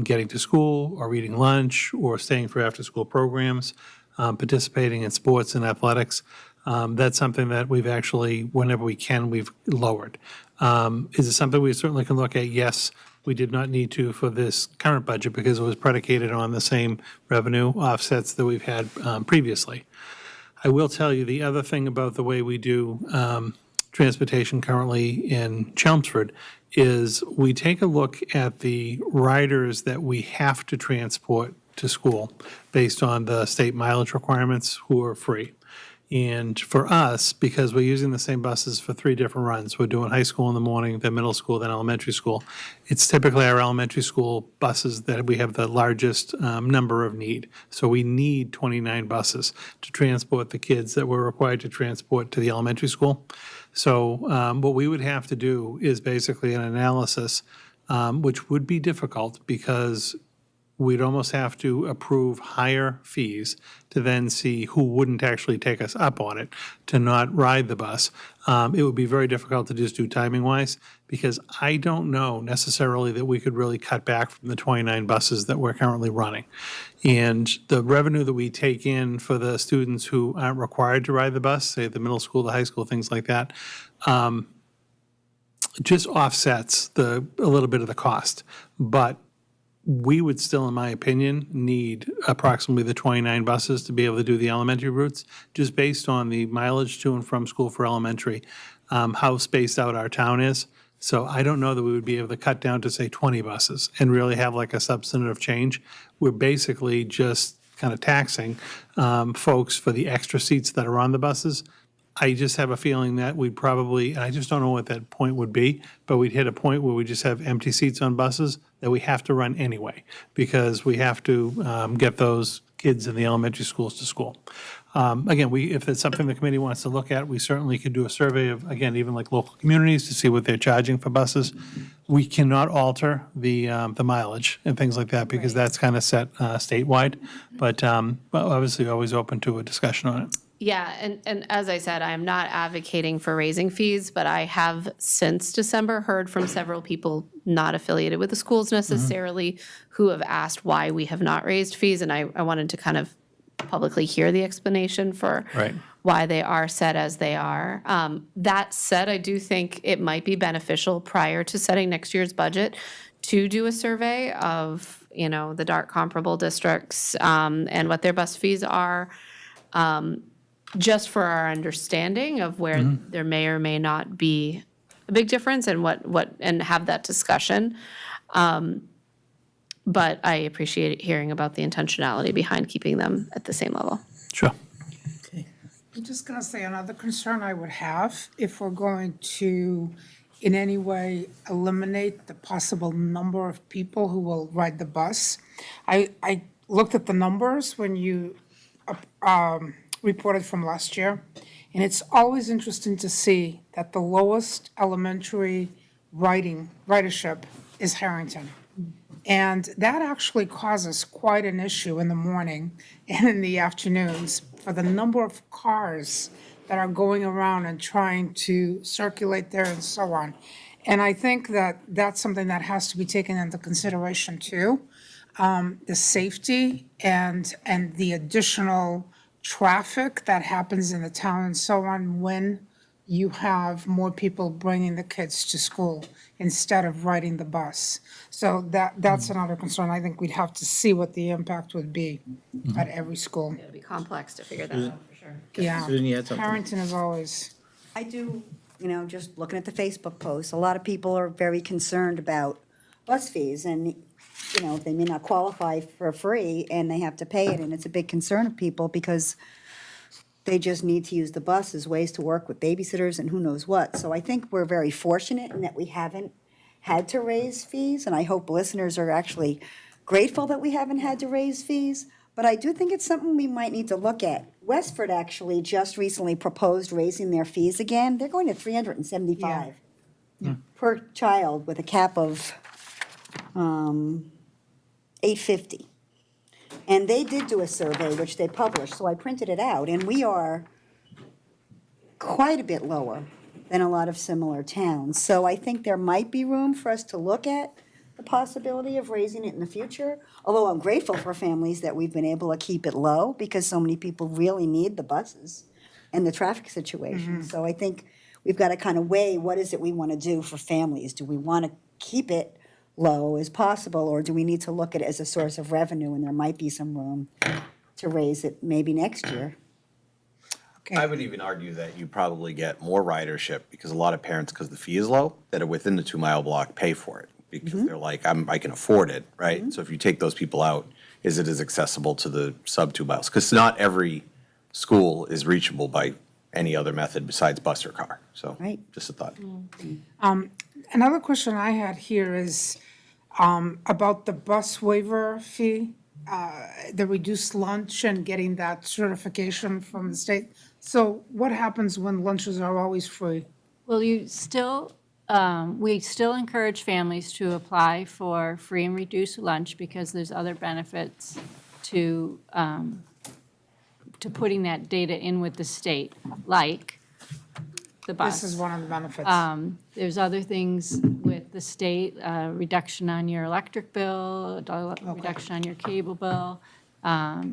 getting to school or eating lunch or staying for after-school programs, participating in sports and athletics. That's something that we've actually, whenever we can, we've lowered. Is it something we certainly can look at? Yes, we did not need to for this current budget because it was predicated on the same revenue offsets that we've had previously. I will tell you the other thing about the way we do transportation currently in Chelmsford is we take a look at the riders that we have to transport to school based on the state mileage requirements who are free. And for us, because we're using the same buses for 3 different runs, we're doing high school in the morning, then middle school, then elementary school. It's typically our elementary school buses that we have the largest number of need. So we need 29 buses to transport the kids that we're required to transport to the elementary school. So what we would have to do is basically an analysis, which would be difficult because we'd almost have to approve higher fees to then see who wouldn't actually take us up on it to not ride the bus. It would be very difficult to just do timing-wise, because I don't know necessarily that we could really cut back from the 29 buses that we're currently running. And the revenue that we take in for the students who aren't required to ride the bus, say the middle school, the high school, things like that, just offsets a little bit of the cost. But we would still, in my opinion, need approximately the 29 buses to be able to do the elementary routes, just based on the mileage to and from school for elementary, how spaced out our town is. So I don't know that we would be able to cut down to, say, 20 buses and really have like a substantive change. We're basically just kind of taxing folks for the extra seats that are on the buses. I just have a feeling that we'd probably, and I just don't know what that point would be, but we'd hit a point where we just have empty seats on buses that we have to run anyway, because we have to get those kids in the elementary schools to school. Again, if it's something the committee wants to look at, we certainly could do a survey of, again, even like local communities to see what they're charging for buses. We cannot alter the mileage and things like that, because that's kind of set statewide. But obviously, always open to a discussion on it. Yeah, and as I said, I am not advocating for raising fees, but I have since December heard from several people not affiliated with the schools necessarily who have asked why we have not raised fees, and I wanted to kind of publicly hear the explanation for why they are set as they are. That said, I do think it might be beneficial prior to setting next year's budget to do a survey of, the dark comparable districts and what their bus fees are. Just for our understanding of where there may or may not be a big difference and and have that discussion. But I appreciate hearing about the intentionality behind keeping them at the same level. Sure. I'm just going to say another concern I would have, if we're going to in any way eliminate the possible number of people who will ride the bus. I looked at the numbers when you reported from last year, and it's always interesting to see that the lowest elementary ridership is Harrington. And that actually causes quite an issue in the morning and in the afternoons for the number of cars that are going around and trying to circulate there and so on. And I think that that's something that has to be taken into consideration too. The safety and the additional traffic that happens in the town and so on when you have more people bringing the kids to school instead of riding the bus. So that's another concern. I think we'd have to see what the impact would be at every school. It'd be complex to figure that out, for sure. Yeah. Susan, you had something? Parenting is always. I do, just looking at the Facebook posts, a lot of people are very concerned about bus fees and, they may not qualify for free and they have to pay it. And it's a big concern of people because they just need to use the bus as ways to work with babysitters and who knows what. So I think we're very fortunate in that we haven't had to raise fees. And I hope listeners are actually grateful that we haven't had to raise fees. But I do think it's something we might need to look at. Westford actually just recently proposed raising their fees again. They're going to $375 per child with a cap of $850. And they did do a survey, which they published, so I printed it out, and we are quite a bit lower than a lot of similar towns. So I think there might be room for us to look at the possibility of raising it in the future, although I'm grateful for families that we've been able to keep it low because so many people really need the buses and the traffic situation. So I think we've got to kind of weigh what is it we want to do for families. Do we want to keep it low as possible, or do we need to look at it as a source of revenue, and there might be some room to raise it maybe next year? I would even argue that you probably get more ridership because a lot of parents, because the fee is low, that are within the 2-mile block pay for it because they're like, I can afford it, right? So if you take those people out, is it as accessible to the sub 2 miles? Because not every school is reachable by any other method besides bus or car. So just a thought. Another question I had here is about the bus waiver fee, the reduced lunch and getting that certification from the state. So what happens when lunches are always free? Well, we still encourage families to apply for free and reduced lunch because there's other benefits to putting that data in with the state, like the bus. This is one of the benefits. There's other things with the state, reduction on your electric bill, reduction on your cable bill.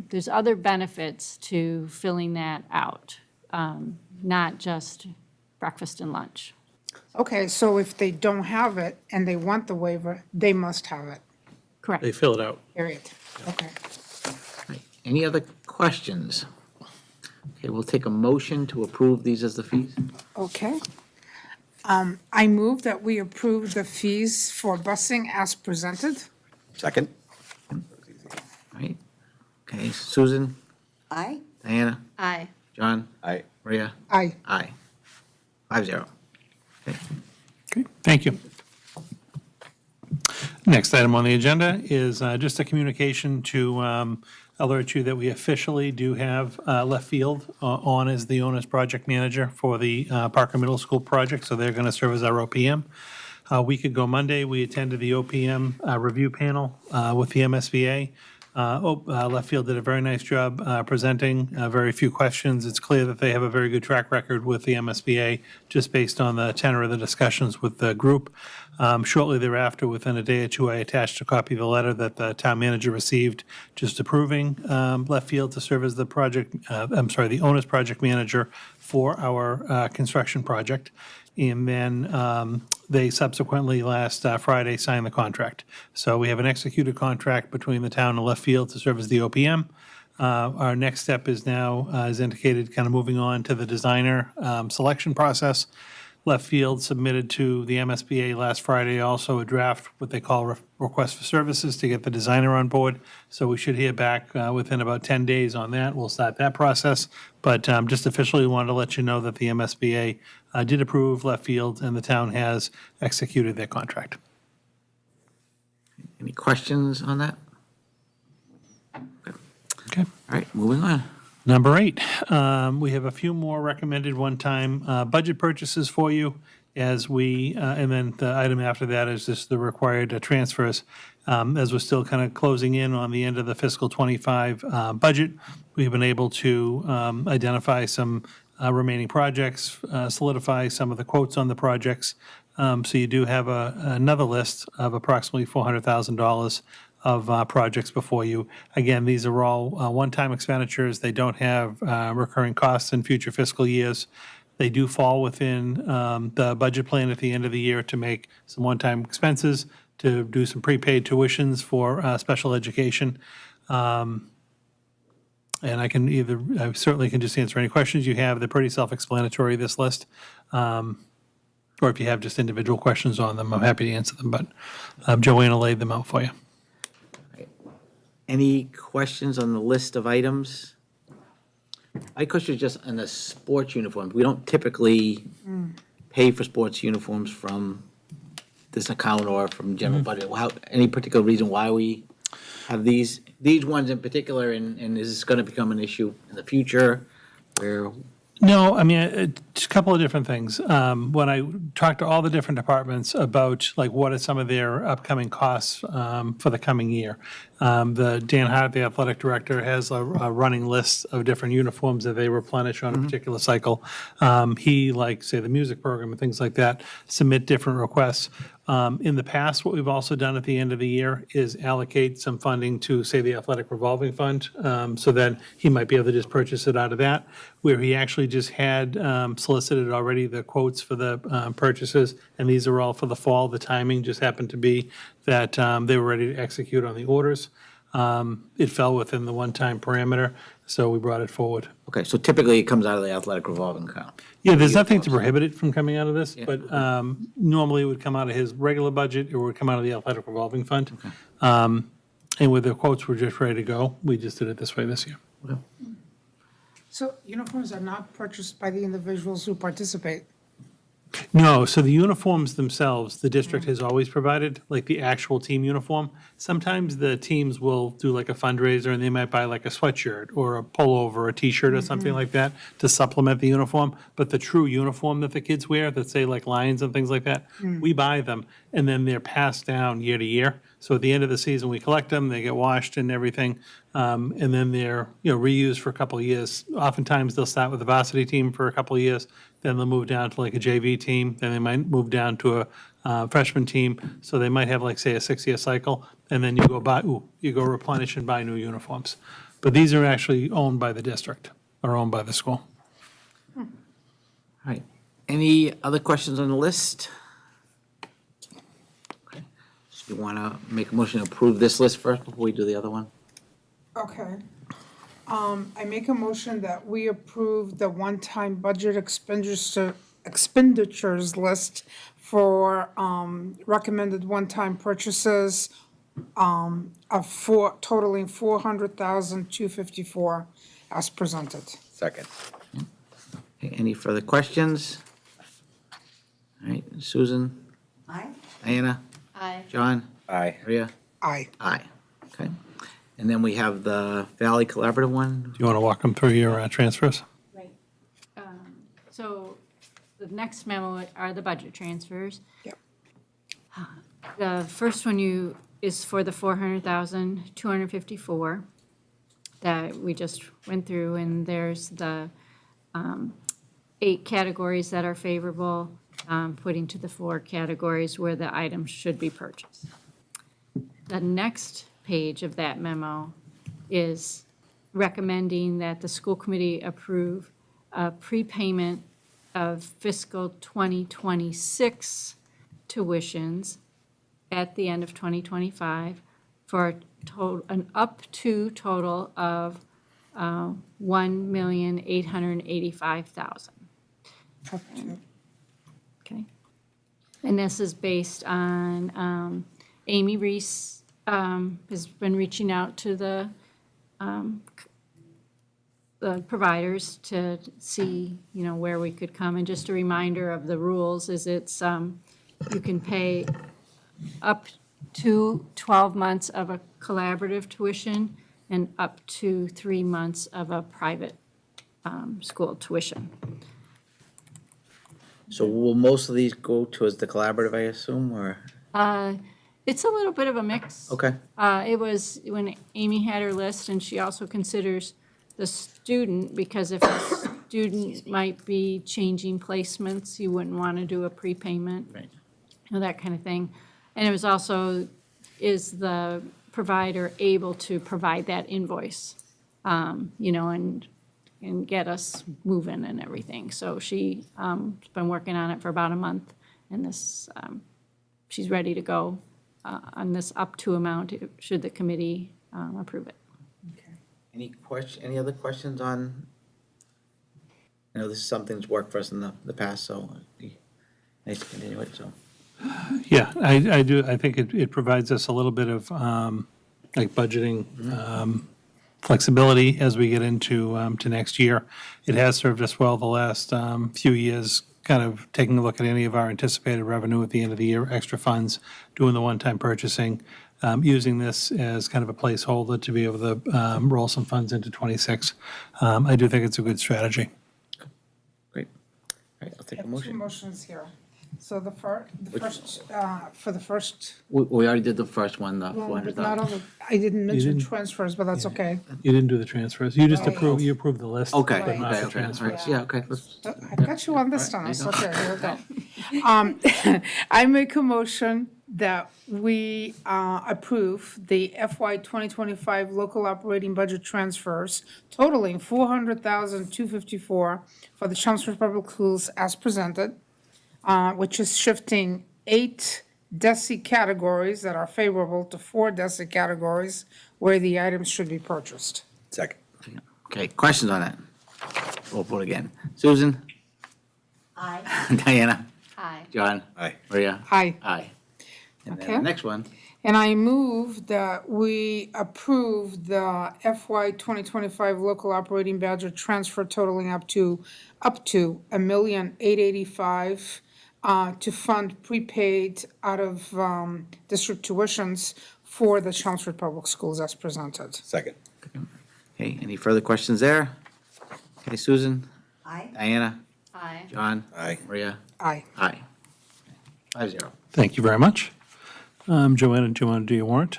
There's other benefits to filling that out, not just breakfast and lunch. Okay, so if they don't have it and they want the waiver, they must have it, Correct. They fill it out. period. Okay. Any other questions? Okay, we'll take a motion to approve these as the fees. Okay. I move that we approve the fees for busing as presented. Second? Right? Okay, Susan, Aye? Diana, Aye. John, Aye. Maria, Aye. aye. 5-0. Okay, thank you. Next item on the agenda is just a communication to alert you that we officially do have Left Field on as the owner's project manager for the Parker Middle School project, so they're going to serve as our OPM. A week ago Monday, we attended the OPM review panel with the MSBA. Left Field did a very nice job presenting, very few questions. It's clear that they have a very good track record with the MSBA, just based on the tenor of the discussions with the group. Shortly thereafter, within a day or two, I attached a copy of the letter that the town manager received, just approving Left Field to serve as the owner's project manager for our construction project. And then they subsequently, last Friday, signed the contract. So we have an executed contract between the town and Left Field to serve as the OPM. Our next step is now, as indicated, kind of moving on to the designer selection process. Left Field submitted to the MSBA last Friday also a draft, what they call request for services, to get the designer on board. So we should hear back within about 10 days on that. We'll start that process. But just officially wanted to let you know that the MSBA did approve Left Field and the town has executed their contract. Any questions on that? Okay. All right, moving on. Number 8, we have a few more recommended one-time budget purchases for you as we, and then the item after that is just the required transfers. As we're still kind of closing in on the end of the fiscal '25 budget, we've been able to identify some remaining projects, solidify some of the quotes on the projects, So you do have another list of approximately $400,000 of projects before you. Again, these are all one-time expenditures. They don't have recurring costs in future fiscal years. They do fall within the budget plan at the end of the year to make some one-time expenses, to do some prepaid tuitions for special education. And I certainly can just answer any questions you have. They're pretty self-explanatory, this list. Or if you have just individual questions on them, I'm happy to answer them, but Joanna laid them out for you. Any questions on the list of items? My question is just on the sports uniforms. We don't typically pay for sports uniforms from this account or from general budget. Any particular reason why we have these ones in particular, and is this going to become an issue in the future where? No, I mean, it's a couple of different things. When I talked to all the different departments about, like, what are some of their upcoming costs for the coming year, Dan Hart, the athletic director, has a running list of different uniforms that they replenish on a particular cycle. He, like, say, the music program and things like that, submit different requests. In the past, what we've also done at the end of the year is allocate some funding to, say, the athletic revolving fund, so that he might be able to just purchase it out of that, where he actually just had solicited already the quotes for the purchases, and these are all for the fall. The timing just happened to be that they were ready to execute on the orders. It fell within the one-time parameter, so we brought it forward. Okay, so typically it comes out of the athletic revolving account. Yeah, there's nothing to prohibit it from coming out of this, but normally it would come out of his regular budget, or it would come out of the athletic revolving fund. And with the quotes were just ready to go, we just did it this way this year. So uniforms are not purchased by the individuals who participate? No, so the uniforms themselves, the district has always provided, like the actual team uniform. Sometimes the teams will do like a fundraiser and they might buy like a sweatshirt or a pullover or a t-shirt or something like that to supplement the uniform. But the true uniform that the kids wear, that say like Lions and things like that, we buy them and then they're passed down year to year. So at the end of the season, we collect them, they get washed and everything, and then they're, reused for a couple of years. Oftentimes, they'll start with the varsity team for a couple of years, then they'll move down to like a JV team, then they might move down to a freshman team. So they might have like, say, a 6-year cycle, and then you go replenish and buy new uniforms. But these are actually owned by the district, or owned by the school. All right. Any other questions on the list? Okay. So you want to make a motion to approve this list first before we do the other one? Okay. I make a motion that we approve the one-time budget expenditures list for recommended one-time purchases totaling $400,254 as presented. Second. Okay, any further questions? All right, Susan? Aye. Diana? Aye. John? Aye. Maria? Aye. Aye. Okay. And then we have the Valley Collaborative one. Do you want to walk them through your transfers? Right. So the next memo are the budget transfers. Yep. The first one is for the $400,254 that we just went through, and there's the 8 categories that are favorable, putting to the 4 categories where the items should be purchased. The next page of that memo is recommending that the school committee approve a prepayment of fiscal 2026 tuitions at the end of 2025 for an up to total of $1,885,000. Okay. And this is based on Amy Reese has been reaching out to the providers to see, where we could come. And just a reminder of the rules is it's, you can pay up to 12 months of a collaborative tuition and up to 3 months of a private school tuition. So will most of these go towards the collaborative, I assume, or? It's a little bit of a mix. Okay. It was when Amy had her list, and she also considers the student, because if a student might be changing placements, you wouldn't want to do a prepayment. Right. that kind of thing. And it was also, is the provider able to provide that invoice, and get us moving and everything. So she's been working on it for about a month, and this, she's ready to go on this up to amount, should the committee approve it. Any other questions on? I know this is something that's worked for us in the past, so it'd be nice to continue it, so. Yeah, I do, I think it provides us a little bit of, like budgeting flexibility as we get into, to next year. It has served us well the last few years, kind of taking a look at any of our anticipated revenue at the end of the year, extra funds, doing the one-time purchasing, using this as kind of a placeholder to be able to roll some funds into '26. I do think it's a good strategy. Great. All right, I'll take a Two motion. motions here. So the first, for the first, We already did the first one, the well, but 400,000. not on the, I didn't mention didn't- transfers, but that's okay. You didn't do the transfers. You just Right. you approved the list, Okay, but not okay, the okay, all right. transfers. Yeah, okay. let's- I got you on this All time, right, so there okay, you here we go. I make a motion that we approve the FY 2025 local operating budget transfers totaling $400,254 for the Chelmsford Public Schools as presented, which is shifting 8 DESI categories that are favorable to 4 DESI categories where the items should be purchased. Second. Okay, questions on that? We'll vote again. Susan? Aye. Diana? Aye. John? Aye. Maria? Aye. Aye. And then Okay. the next one, And I move that we approve the FY 2025 local operating budget transfer totaling up to $1,885,000 to fund prepaid out of district tuitions for the Chelmsford Public Schools as presented. Second. okay, any further questions there? Okay, Susan? Aye. Diana? Aye. John? Aye. Maria? Aye. Aye. 5-0. Thank you very much. Joanna, do you want to do your warrant?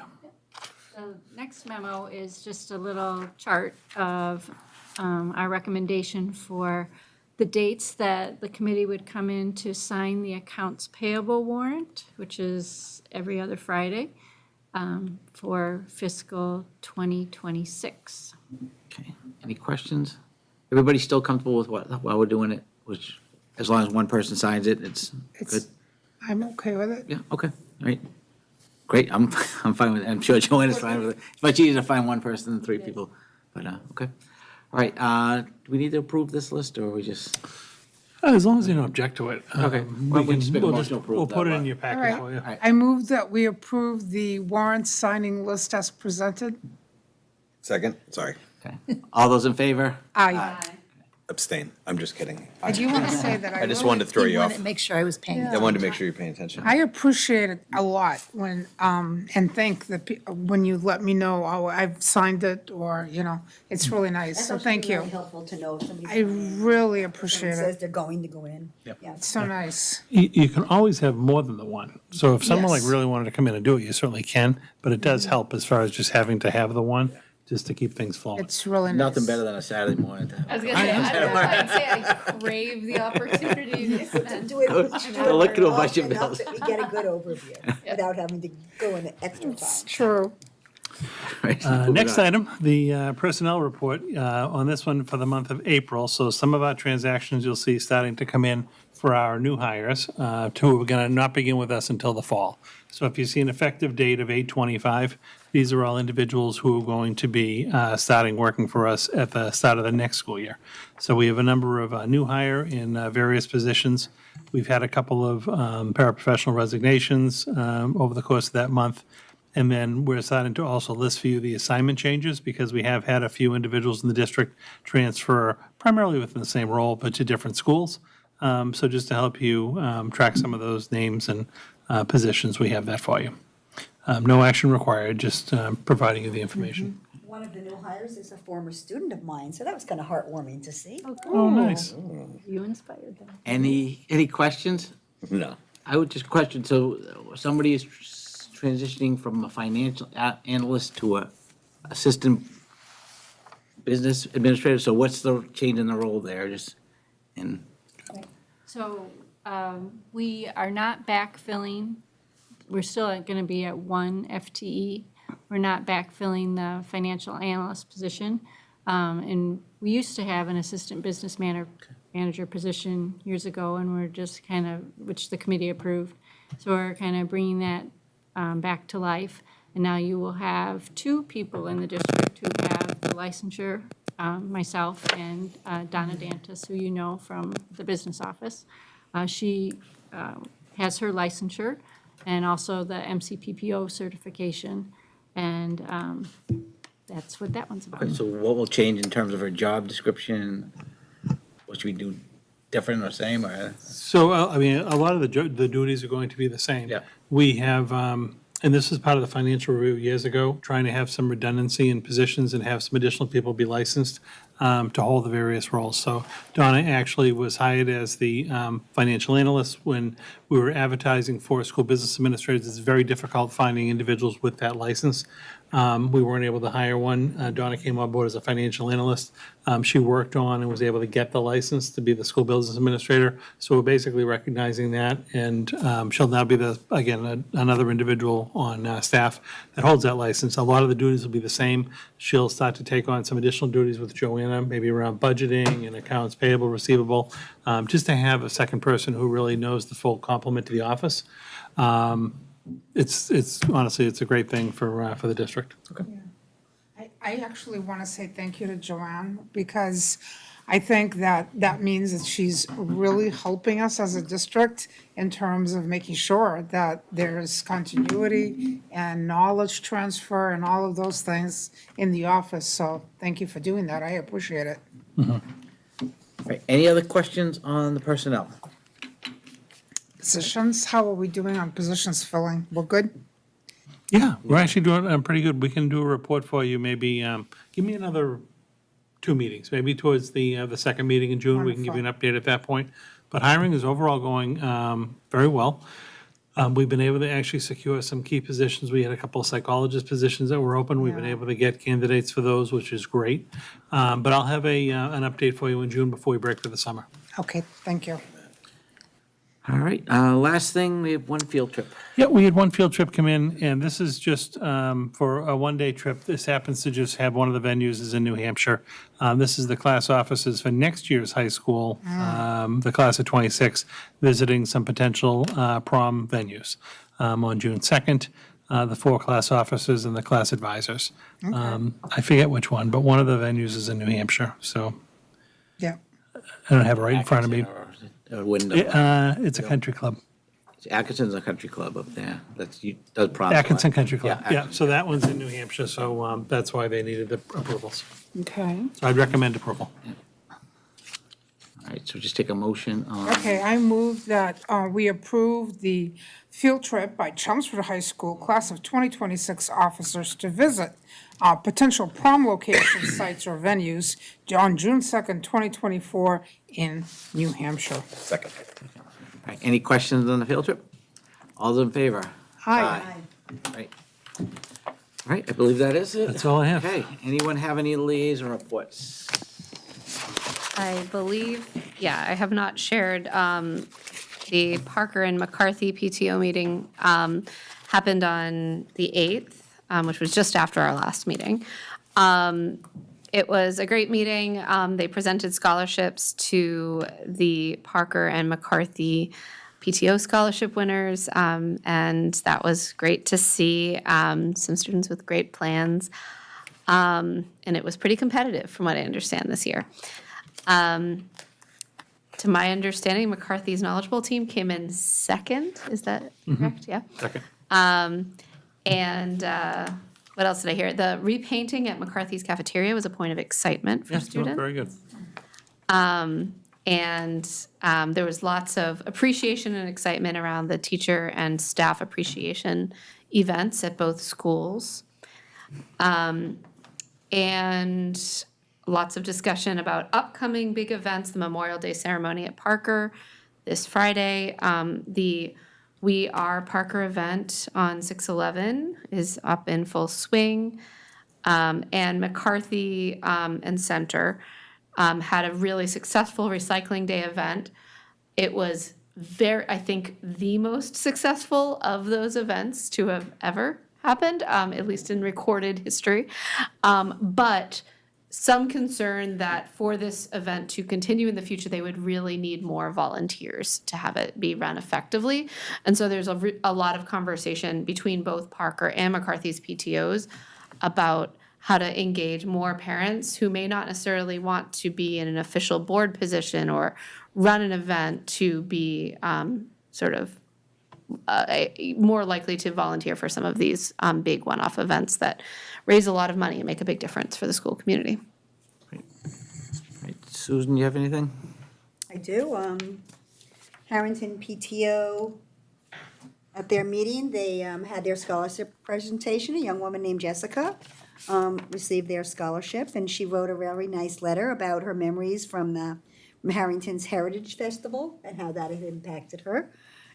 The next memo is just a little chart of our recommendation for the dates that the committee would come in to sign the accounts payable warrant, which is every other Friday, for fiscal 2026. Okay, any questions? Everybody still comfortable with while we're doing it? Which, as long as one person signs it, it's good? It's, I'm okay with it. Yeah, okay, all right. Great, I'm fine with it. I'm sure Joanna's fine with it. It's much easier to find one person than 3 people, but, okay. All right, do we need to approve this list, or we just? As long as you don't object to it. Okay. Well, we just make a motion to approve We'll that put it in one. your All packet right. for you. I move that we approve the warrant signing list as presented. Second. Sorry. Okay, all those in favor? Aye. Abstain. I'm just kidding. I do want to say that I I just really- wanted to throw you off. Make sure I was paying. I wanted to make sure you're paying attention. I appreciate it a lot when, and thank when you let me know, oh, I've signed it, or, it's really nice, so thank you. Really helpful to know if somebody's. I really appreciate Says it. they're going to go in. Yep. Yeah. It's so nice. You can always have more than the one. So if someone like Yes. really wanted to come in and do it, you certainly can, but it does help as far as just having to have the one, just to keep things flowing. It's really nice. Nothing better than a Saturday morning to have. I was gonna say, I don't know if I'd say I crave the opportunity to spend. Do it. Go look at a bunch of enough bills. that we get a good overview without having to go in extra time. It's true. Right, moving Next on. item, the personnel report, on this one for the month of April. So some of our transactions you'll see starting to come in for our new hires, who are going to not begin with us until the fall. So if you see an effective date of 8/25, these are all individuals who are going to be starting working for us at the start of the next school year. So we have a number of new hire in various positions. We've had a couple of paraprofessional resignations over the course of that month. And then we're starting to also list for you the assignment changes, because we have had a few individuals in the district transfer primarily within the same role, but to different schools. So just to help you track some of those names and positions, we have that for you. No action required, just providing you the information. One of the new hires is a former student of mine, so that was kind of heartwarming to see. Oh, nice. You inspired them. Any questions? No. I would just question, so somebody is transitioning from a financial analyst to a assistant business administrator, so what's the change in the role there, just in? So We are not backfilling. We're still going to be at 1 FTE. We're not backfilling the financial analyst position. And we used to have an assistant business manager position years ago, and we're just kind of, which the committee approved. So we're kind of bringing that back to life. And now you will have 2 people in the district who have the licensure, myself and Donna Dantas, who you know from the business office. She has her licensure and also the MCPPO certification. And that's what that one's about. Okay, so what will change in terms of her job description? What should we do different or same or? So, I mean, a lot of the duties are going to be the same. Yeah. We have, and this is part of the financial review years ago, trying to have some redundancy in positions and have some additional people be licensed to hold the various roles. So Donna actually was hired as the financial analyst when we were advertising for school business administrators. It's very difficult finding individuals with that license. We weren't able to hire one. Donna came on board as a financial analyst. She worked on and was able to get the license to be the school business administrator. So we're basically recognizing that, and she'll now be another individual on staff that holds that license. A lot of the duties will be the same. She'll start to take on some additional duties with Joanna, maybe around budgeting and accounts payable, receivable, just to have a second person who really knows the full complement to the office. It's honestly, it's a great thing for the district. Okay. I actually want to say thank you to Joanne, because I think that means that she's really helping us as a district in terms of making sure that there's continuity and knowledge transfer and all of those things in the office. So thank you for doing that. I appreciate it. All right, any other questions on the personnel? Positions, how are we doing on positions filling? We're good? Yeah, we're actually doing pretty good. We can do a report for you, maybe, give me another 2 meetings, maybe towards the second meeting in June. We can give you an update at that point. But hiring is overall going very well. We've been able to actually secure some key positions. We had a couple of psychologist positions that were open. We've been able to get candidates for those, which is great. But I'll have an update for you in June before we break for the summer. Okay, thank you. All right, last thing, we have one field trip. Yeah, we had one field trip come in, and this is just for a one-day trip. This happens to just have one of the venues is in New Hampshire. This is the class offices for next year's high school, the class of 26, visiting some potential prom venues on June 2nd. The 4 class officers and the class advisors. I forget which one, but one of the venues is in New Hampshire, so. Yeah. I don't have it right in front of me. It's a country club. Atkinson's a country club up there. Does prom. Atkinson Country Club, Yeah, yeah. So that one's in New Hampshire, so that's why they needed the approvals. Okay. So I'd recommend approval. All right, so just take a motion on. Okay, I move that we approve the field trip by Chelmsford High School class of 2026 officers to visit potential prom location sites or venues on June 2nd, 2024 in New Hampshire. Second. All right, any questions on the field trip? All those in favor? Aye. Right. All right, I believe that is it. That's all I have. Okay, anyone have any liaison reports? I believe, I have not shared, the Parker and McCarthy PTO meeting happened on the 8th, which was just after our last meeting. It was a great meeting. They presented scholarships to the Parker and McCarthy PTO scholarship winners, and that was great to see some students with great plans. And it was pretty competitive from what I understand this year. To my understanding, McCarthy's knowledgeable team came in second. Is that correct? Yeah. Second. And what else did I hear? The repainting at McCarthy's cafeteria was a point of excitement for Yeah, students. very good. And there was lots of appreciation and excitement around the teacher and staff appreciation events at both schools. And lots of discussion about upcoming big events, the Memorial Day ceremony at Parker this Friday. The We Are Parker event on 6/11 is up in full swing. And McCarthy and Center had a really successful recycling day event. It was I think the most successful of those events to have ever happened, at least in recorded history. But some concern that for this event to continue in the future, they would really need more volunteers to have it be run effectively. And so there's a lot of conversation between both Parker and McCarthy's PTOs about how to engage more parents who may not necessarily want to be in an official board position or run an event to be more likely to volunteer for some of these big one-off events that raise a lot of money and make a big difference for the school community. Right. Susan, you have anything? I do. Harrington PTO, at their meeting, they had their scholarship presentation. A young woman named Jessica received their scholarship, and she wrote a very nice letter about her memories from Harrington's Heritage Festival and how that had impacted her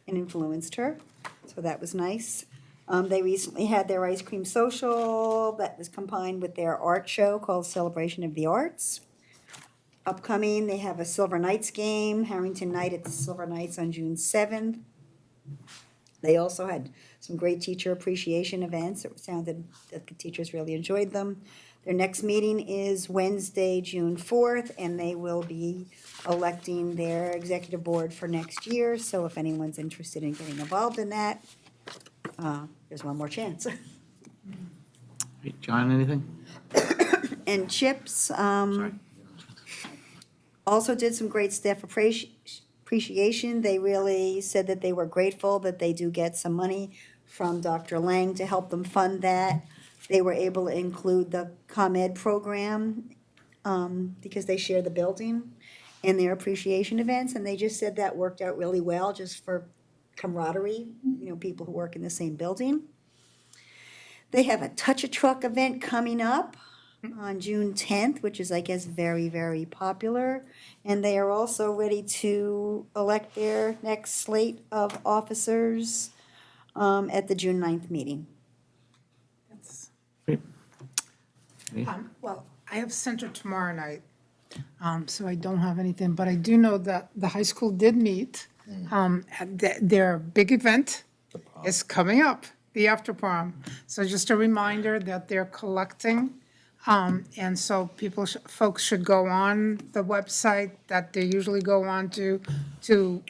and influenced her. So that was nice. They recently had their ice cream social that was combined with their art show called Celebration of the Arts. Upcoming, they have a Silver Knights game, Harrington Night at the Silver Knights on June 7th. They also had some great teacher appreciation events. It sounded that the teachers really enjoyed them. Their next meeting is Wednesday, June 4th, and they will be electing their executive board for next year. So if anyone's interested in getting involved in that, there's one more chance. Right, John, anything? And CHIPS also did some great staff appreciation. They really said that they were grateful that they do get some money from Dr. Lang to help them fund that. They were able to include the ComEd program because they share the building in their appreciation events, and they just said that worked out really well just for camaraderie, people who work in the same building. They have a Touch a Truck event coming up on June 10th, which is, I guess, very, very popular. And they are also ready to elect their next slate of officers at the June 9th meeting. Well, I have center tomorrow night, so I don't have anything, but I do know that the high school did meet. Their big event is coming up, the after prom. So just a reminder that they're collecting. And so folks should go on the website that they usually go on to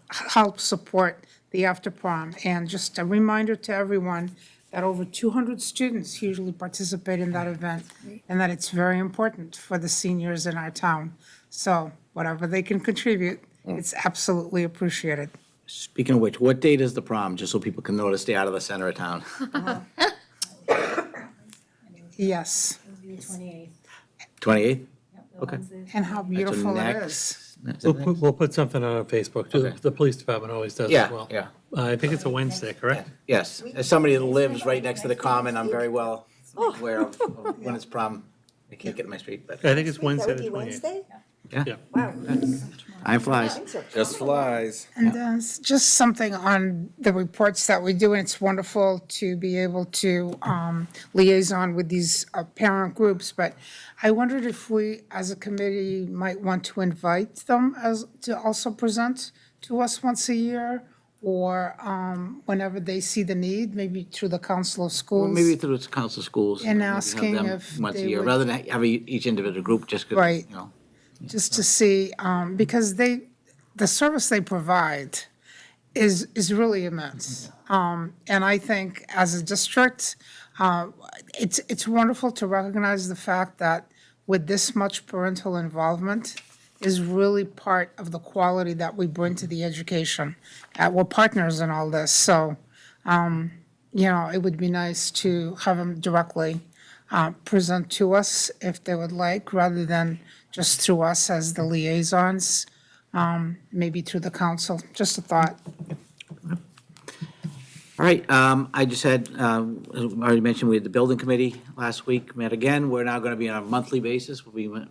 help support the after prom. And just a reminder to everyone that over 200 students usually participate in that event, and that it's very important for the seniors in our town. So whatever they can contribute, it's absolutely appreciated. Speaking of which, what date is the prom, just so people can know to stay out of the center of town? Yes. 28th? Okay. And how beautiful it is. We'll put something on our Facebook. Okay. The police department always does Yeah, as well. yeah. I think it's a Wednesday, correct? Yes, as somebody that lives right next to the common, I'm very well aware of when it's prom. I can't get to my street, but I think it's Wednesday That the would be 28th. Wednesday? yeah, Wow. time flies. Just flies. And just something on the reports that we do, and it's wonderful to be able to liaison with these parent groups, but I wondered if we, as a committee, might want to invite them to also present to us once a year, or whenever they see the need, maybe through the Council of Well, Schools. maybe through the council schools. And maybe have asking them if once a they year, would- rather than have each individual group, just, Right. you know. Just to see, because the service they provide is really immense. And I think as a district, it's wonderful to recognize the fact that with this much parental involvement is really part of the quality that we bring to the education. We're partners in all this, so, it would be nice to have them directly present to us if they would like, rather than just through us as the liaisons, maybe through the council. Just a thought. All right, I just had, as I already mentioned, we had the building committee last week, met again. We're now going to be on a monthly basis. We'll be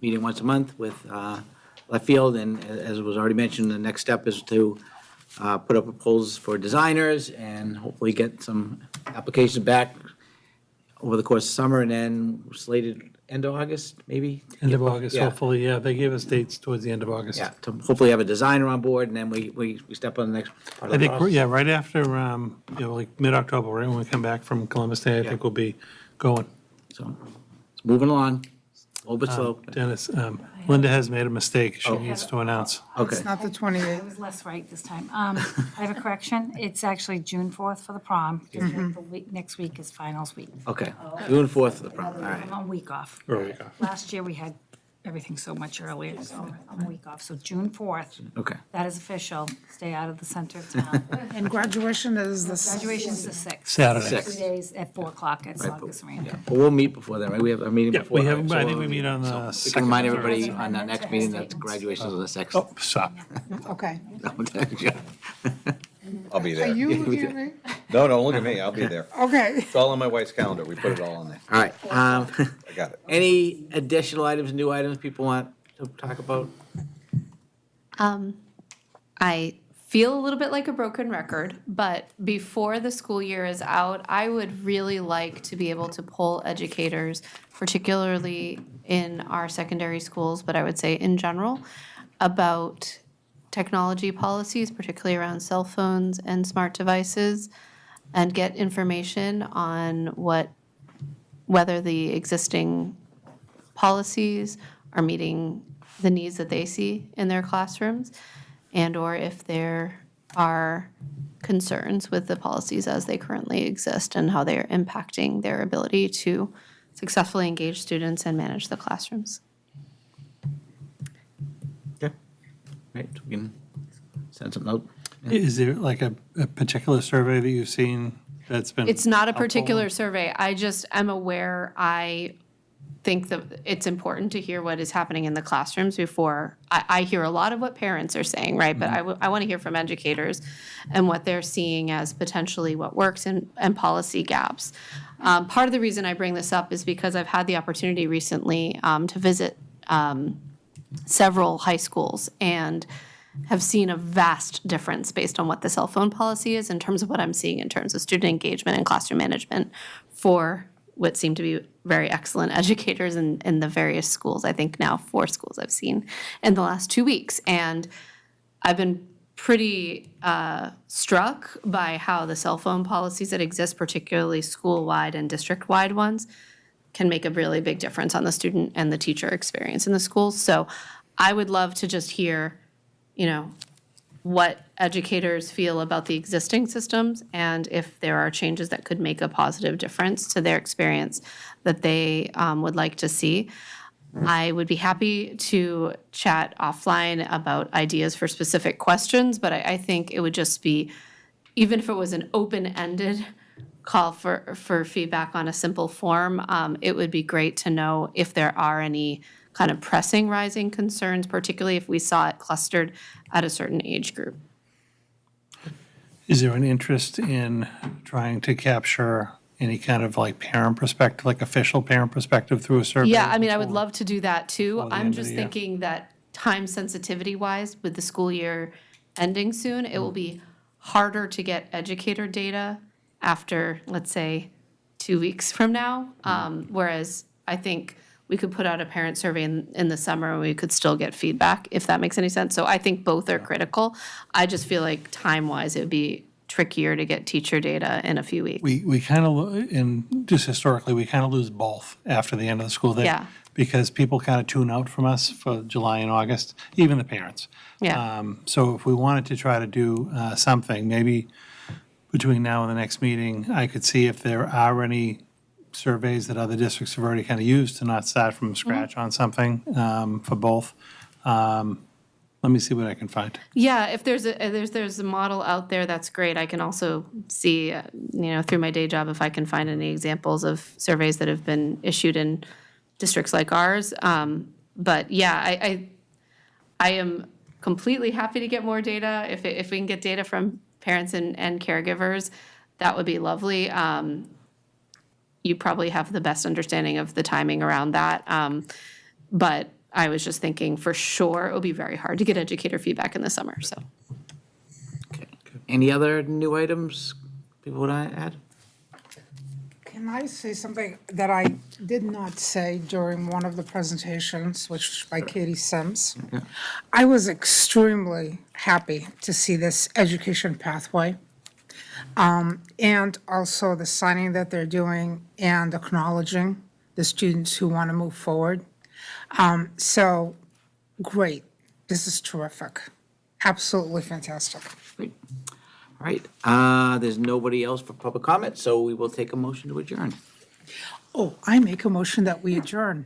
meeting once a month with Left Field, and as was already mentioned, the next step is to put up proposals for designers and hopefully get some applications back over the course of summer, and then slated end of August, maybe? End of August, Yeah. hopefully, yeah. They gave us dates towards the end of August. Yeah, to hopefully have a designer on board, and then we step on the next part I of the think, process. yeah, right after, like mid-October, right when we come back from Columbus Day, I think we'll be going. So, it's moving along, a little bit slow. Dennis, Linda has made a mistake. She Oh. needs to announce. Okay. It's not the I 28th. was less right this time. I have a correction. It's actually June 4th for the prom. because the next week is finals week. Okay, June 4th for the prom, all right. I'm a week off. Or a week off. Last year, we had everything so much earlier, so I'm a week off. So June 4th, Okay. that is official. Stay out of the center of town. And graduation is the. Graduation's the 6th. Saturday. 2 days at 4 o'clock at Saugus Arena. Well, we'll meet before then, right? We have a meeting Yeah, before. we have, right? So I think we'll- we meet on the We can second. remind or third. everybody on the next meeting that graduation's on the 6th. Oh, stop. Okay. I'll be Are there. you looking at me? No, don't look at me, I'll be there. Okay. It's all on my wife's calendar, we put it all on there. All right, I got it. any additional items, new items people want to talk about? I feel a little bit like a broken record, but before the school year is out, I would really like to be able to poll educators, particularly in our secondary schools, but I would say in general, about technology policies, particularly around cell phones and smart devices, and get information on whether the existing policies are meeting the needs that they see in their classrooms, and/or if there are concerns with the policies as they currently exist and how they are impacting their ability to successfully engage students and manage the classrooms. Right, we can send some note. Is there like a particular survey that you've seen that's been? It's not a helpful? particular survey. I just am aware, I think that it's important to hear what is happening in the classrooms before. I hear a lot of what parents are saying, right? But I want to hear from educators and what they're seeing as potentially what works and policy gaps. Part of the reason I bring this up is because I've had the opportunity recently to visit several high schools and have seen a vast difference based on what the cell phone policy is in terms of what I'm seeing in terms of student engagement and classroom management for what seem to be very excellent educators in the various schools. I think now 4 schools I've seen in the last 2 weeks. And I've been pretty struck by how the cell phone policies that exist, particularly school-wide and district-wide ones, can make a really big difference on the student and the teacher experience in the schools. So I would love to just hear, what educators feel about the existing systems and if there are changes that could make a positive difference to their experience that they would like to see. I would be happy to chat offline about ideas for specific questions, but I think it would just be, even if it was an open-ended call for feedback on a simple form, it would be great to know if there are any kind of pressing rising concerns, particularly if we saw it clustered at a certain age group. Is there an interest in trying to capture any kind of like parent perspective, like official parent perspective through a survey? Yeah, I mean, I would love to do that too. before the I'm end of just the year. thinking that time sensitivity wise, with the school year ending soon, it will be harder to get educator data after, let's say, 2 weeks from now. Whereas I think we could put out a parent survey in the summer and we could still get feedback, if that makes any sense. So I think both are critical. I just feel like time-wise, it would be trickier to get teacher data in a few weeks. We kind of, and just historically, we kind of lose both after the end of the school day. Yeah. Because people kind of tune out from us for July and August, even the parents. Yeah. So if we wanted to try to do something, maybe between now and the next meeting, I could see if there are any surveys that other districts have already kind of used to not start from scratch on something for both. Let me see what I can find. Yeah, if there's a model out there, that's great. I can also see, through my day job, if I can find any examples of surveys that have been issued in districts like ours. But yeah, I am completely happy to get more data. If we can get data from parents and caregivers, that would be lovely. You probably have the best understanding of the timing around that. But I was just thinking, for sure, it would be very hard to get educator feedback in the summer, so. Any other new items people want to add? Can Can I say something that I did not say during one of the presentations, which was by Katie Sims? I was extremely happy to see this education pathway. And also the signing that they're doing and acknowledging the students who want to move forward. So, great. This is terrific. Absolutely fantastic. All right, there's nobody else for public comment, so we will take a motion to adjourn. Oh, I make a motion that we adjourn.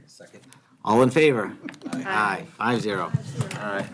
All in favor? Aye. 5-0. All right.